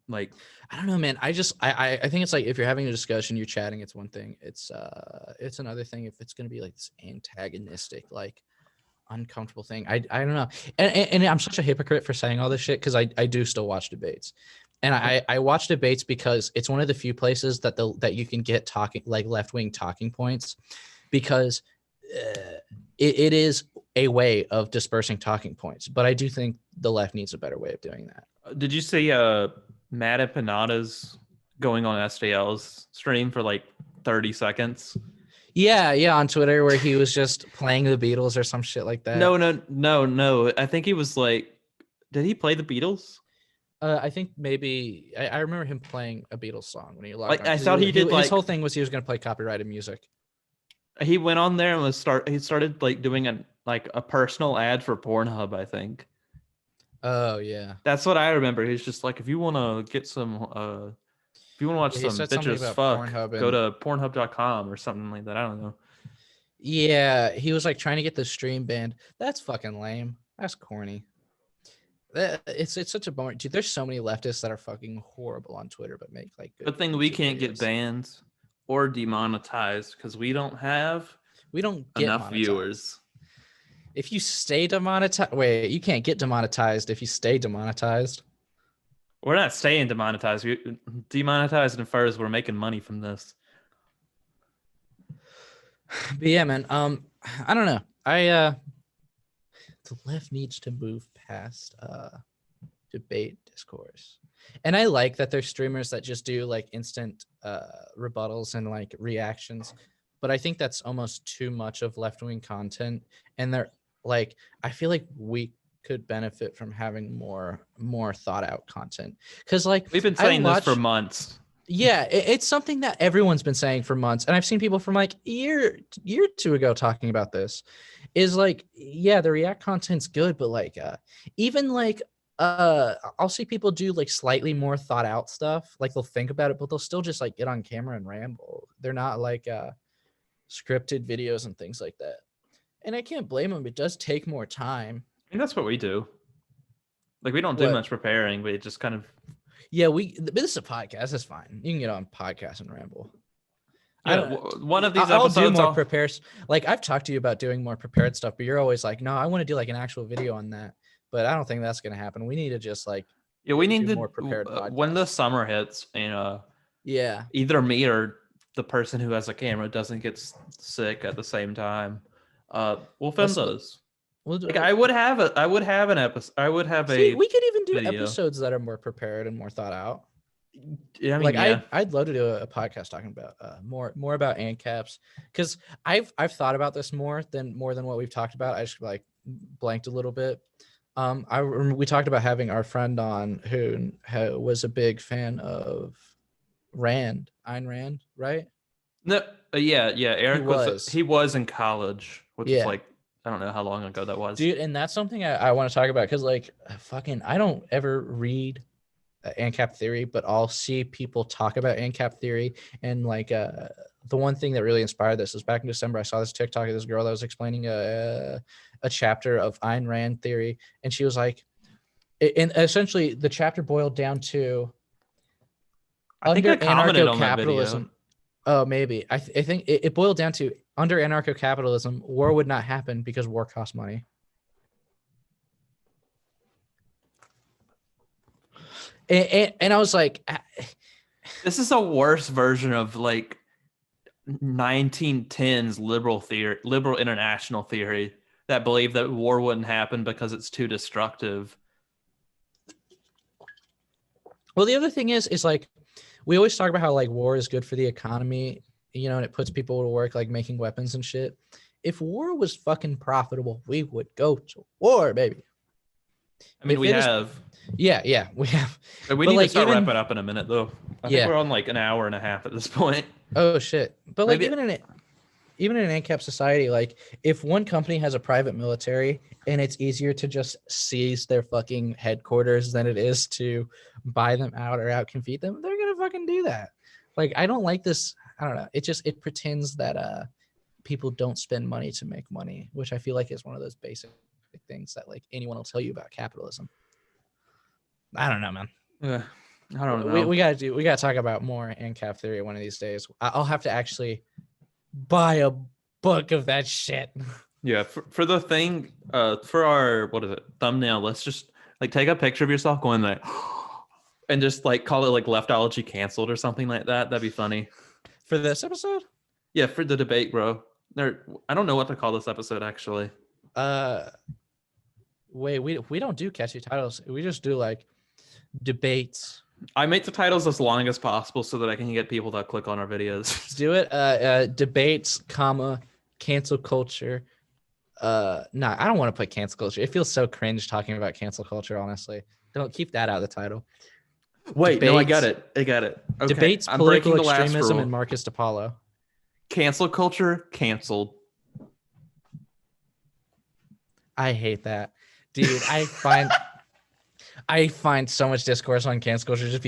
S1: Like,
S2: I don't know, man. I think it's like if you're having a discussion, you're chatting, it's one thing. It's another thing if it's gonna be like this antagonistic, like uncomfortable thing. I don't know. And I'm such a hypocrite for saying all this shit because I do still watch debates. And I watch debates because it's one of the few places that you can get talking like left-wing talking points because it is a way of dispersing talking points. But I do think the left needs a better way of doing that.
S1: did you see Matt Empanadas going on SDL's stream for like 30 seconds?
S2: Yeah, on Twitter where he was just playing the Beatles or some shit like that.
S1: No. I think he was like, did he play the Beatles?
S2: I think maybe I remember him playing a Beatles song when he logged
S1: Like,
S2: on.
S1: I thought he did,
S2: his
S1: like-
S2: whole thing was he was going to play copyrighted music.
S1: He went on there and he started like doing a personal ad for Pornhub, I think.
S2: Oh yeah,
S1: That's what I remember. He's just like, if you want to get some if you want to watch
S2: he
S1: some
S2: said something
S1: bitches
S2: about
S1: fuck,
S2: Pornhub
S1: go
S2: and-
S1: to pornhub.com or something like that. I don't know.
S2: yeah. He was like trying to get the stream banned. That's fucking lame. That's corny. It's such a bummer, dude. There's so many leftists that are fucking horrible on Twitter, but make like
S1: Good thing we
S2: YouTube
S1: can't get
S2: videos.
S1: banned or demonetized because we don't have
S2: We don't get
S1: enough
S2: monetized.
S1: viewers.
S2: If you stay demonetized, wait, you can't get demonetized if you stay demonetized.
S1: We're not staying demonetized. Demonetized infers we're making money from this.
S2: But yeah, man. I don't know. The left needs to move past debate discourse. And I like that there's streamers that just do like instant rebuttals and like reactions. But I think that's almost too much of left-wing content. And they're like, I feel like we could benefit from having more thought out content. Because like
S1: we've been saying this for months.
S2: Yeah, it's something that everyone's been saying for months. And I've seen people from like a year or two ago talking about this. Is like, yeah, the React content's good, but like even like I'll see people do like slightly more thought out stuff. Like they'll think about it, but they'll still just like get on camera and ramble. They're not like scripted videos and things like that. And I can't blame them. It does take more time.
S1: I mean, that's what we do. Like we don't do much preparing. We just kind of.
S2: Yeah, but this is a podcast. It's fine. You can get on podcast and ramble.
S1: Yeah, one of these
S2: I'll
S1: episodes.
S2: do more prepared. Like I've talked to you about doing more prepared stuff, but you're always like, no, I want to do like an actual video on that. But I don't think that's gonna happen. We need to just like.
S1: Yeah, we need to
S2: more prepared
S1: when the summer hits and
S2: yeah,
S1: either me or the person who has a camera doesn't get sick at the same time. We'll film those. Like I would have an episode. I would have a.
S2: We could even do
S1: video.
S2: episodes that are more prepared and more thought out.
S1: Yeah, I mean,
S2: like
S1: yeah.
S2: I'd love to do a podcast talking about more about ANCAPs because I've thought about this more than what we've talked about. I just like blanked a little bit. We talked about having our friend on who was a big fan of Ayn Rand, right?
S1: No, yeah. Eric he was in college, which is like I don't know how long ago that was,
S2: dude. And that's something I want to talk about because like fucking I don't ever read ANCAP theory, but I'll see people talk about ANCAP theory. And like the one thing that really inspired this was back in December, I saw this TikTok of this girl that was explaining a chapter of Ayn Rand theory. And she was like, and essentially the chapter boiled down to
S1: I think I commented on that video.
S2: Oh, maybe. I think it boiled down to under anarcho-capitalism, war would not happen because war costs money. And I was like,
S1: this is a worse version of like 1910s liberal international theory that believed that war wouldn't happen because it's too destructive.
S2: Well, the other thing is like we always talk about how like war is good for the economy, you know, and it puts people to work like making weapons and shit. If war was fucking profitable, we would go to war, baby.
S1: I mean, we have.
S2: Yeah, we have.
S1: We need to start wrapping up in a minute, though. I think we're on like an hour and a half at this point.
S2: Oh shit! But like even in an ANCAP society, like if one company has a private military and it's easier to just seize their fucking headquarters than it is to buy them out or outcompete them, they're gonna fucking do that. Like I don't like this. I don't know. It pretends that people don't spend money to make money, which I feel like is one of those basic things that like anyone will tell you about capitalism. I don't know, man.
S1: Yeah, I don't know.
S2: We gotta talk about more ANCAP theory one of these days. I'll have to actually buy a book of that shit.
S1: Yeah, for the thing, for our thumbnail, let's just like take a picture of yourself going like, and just like call it like Leftology canceled or something like that. That'd be funny.
S2: For this episode?
S1: Yeah, for the debate, bro. I don't know what to call this episode actually.
S2: Wait, we don't do catchy titles. We just do like debates.
S1: I make the titles as long as possible so that I can get people to click on our videos.
S2: Let's do it. Debates, cancel culture. I don't want to put cancel culture. It feels so cringe talking about cancel culture, honestly. Don't keep that out of the title.
S1: Wait, debates, no, I got it. Okay.
S2: Debates, political extremism, and Marcus DiPaola.
S1: Cancel culture, canceled.
S2: I hate that. Dude, I find so much discourse on cancel culture just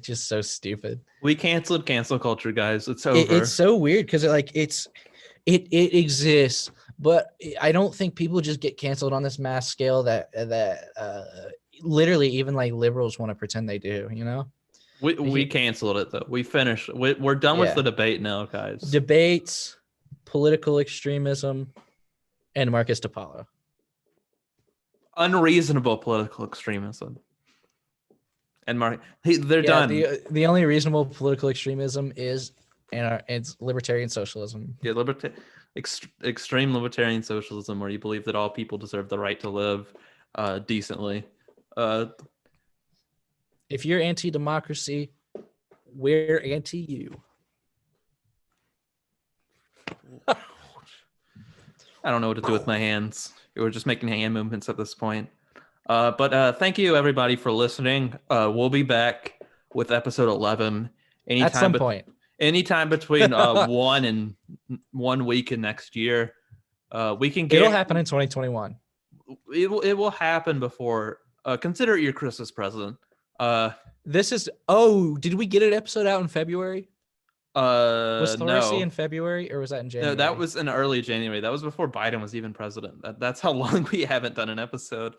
S2: just so stupid.
S1: We canceled cancel culture, guys. It's over.
S2: It's so weird because it exists, But I don't think people just get canceled on this mass scale that literally even like liberals want to pretend they do, you know?
S1: We canceled it though. We finished. We're done with the debate now, guys.
S2: Debates, political extremism, and Marcus DiPaola.
S1: Unreasonable political extremism. And they're done.
S2: The only reasonable political extremism is it's libertarian socialism.
S1: Yeah, extreme libertarian socialism, where you believe that all people deserve the right to live decently.
S2: If you're anti-democracy, we're anti-you.
S1: I don't know what to do with my hands. We're just making hand movements at this point. But thank you everybody for listening. We'll be back with episode 11
S2: at some point.
S1: Anytime between 1 week and next year. We can get.
S2: It'll happen in 2021.
S1: It will happen before. Consider it your Christmas present.
S2: This is. Oh, did we get an episode out in February? Was Thorsey in February or was that in January?
S1: No, that was in early January. That was before Biden was even president. That's how long we haven't done an episode.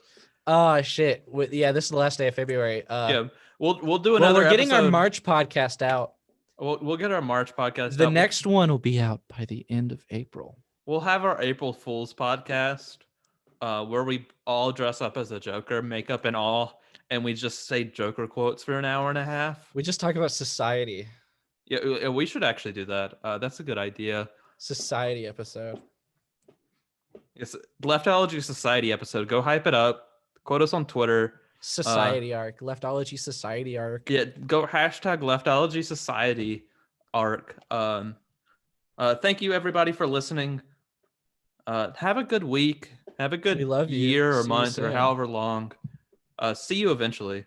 S2: Oh shit! Yeah, this is the last day of February.
S1: Yeah, we'll do another.
S2: We're getting
S1: episode.
S2: our March podcast out.
S1: We'll get our March podcast.
S2: The next one will be out by the end of April.
S1: We'll have our April Fool's podcast, where we all dress up as a Joker, makeup and all, and we just say Joker quotes for an hour and a half.
S2: We just talk about society.
S1: Yeah, we should actually do that. That's a good idea.
S2: Society episode.
S1: It's Leftology Society episode. Go hype it up. Quote us on Twitter.
S2: Society arc. Leftology Society arc.
S1: Yeah, go hashtag Leftology Society arc. Thank you everybody for listening. Have a good week. Have a good year or month or however long. See you eventually.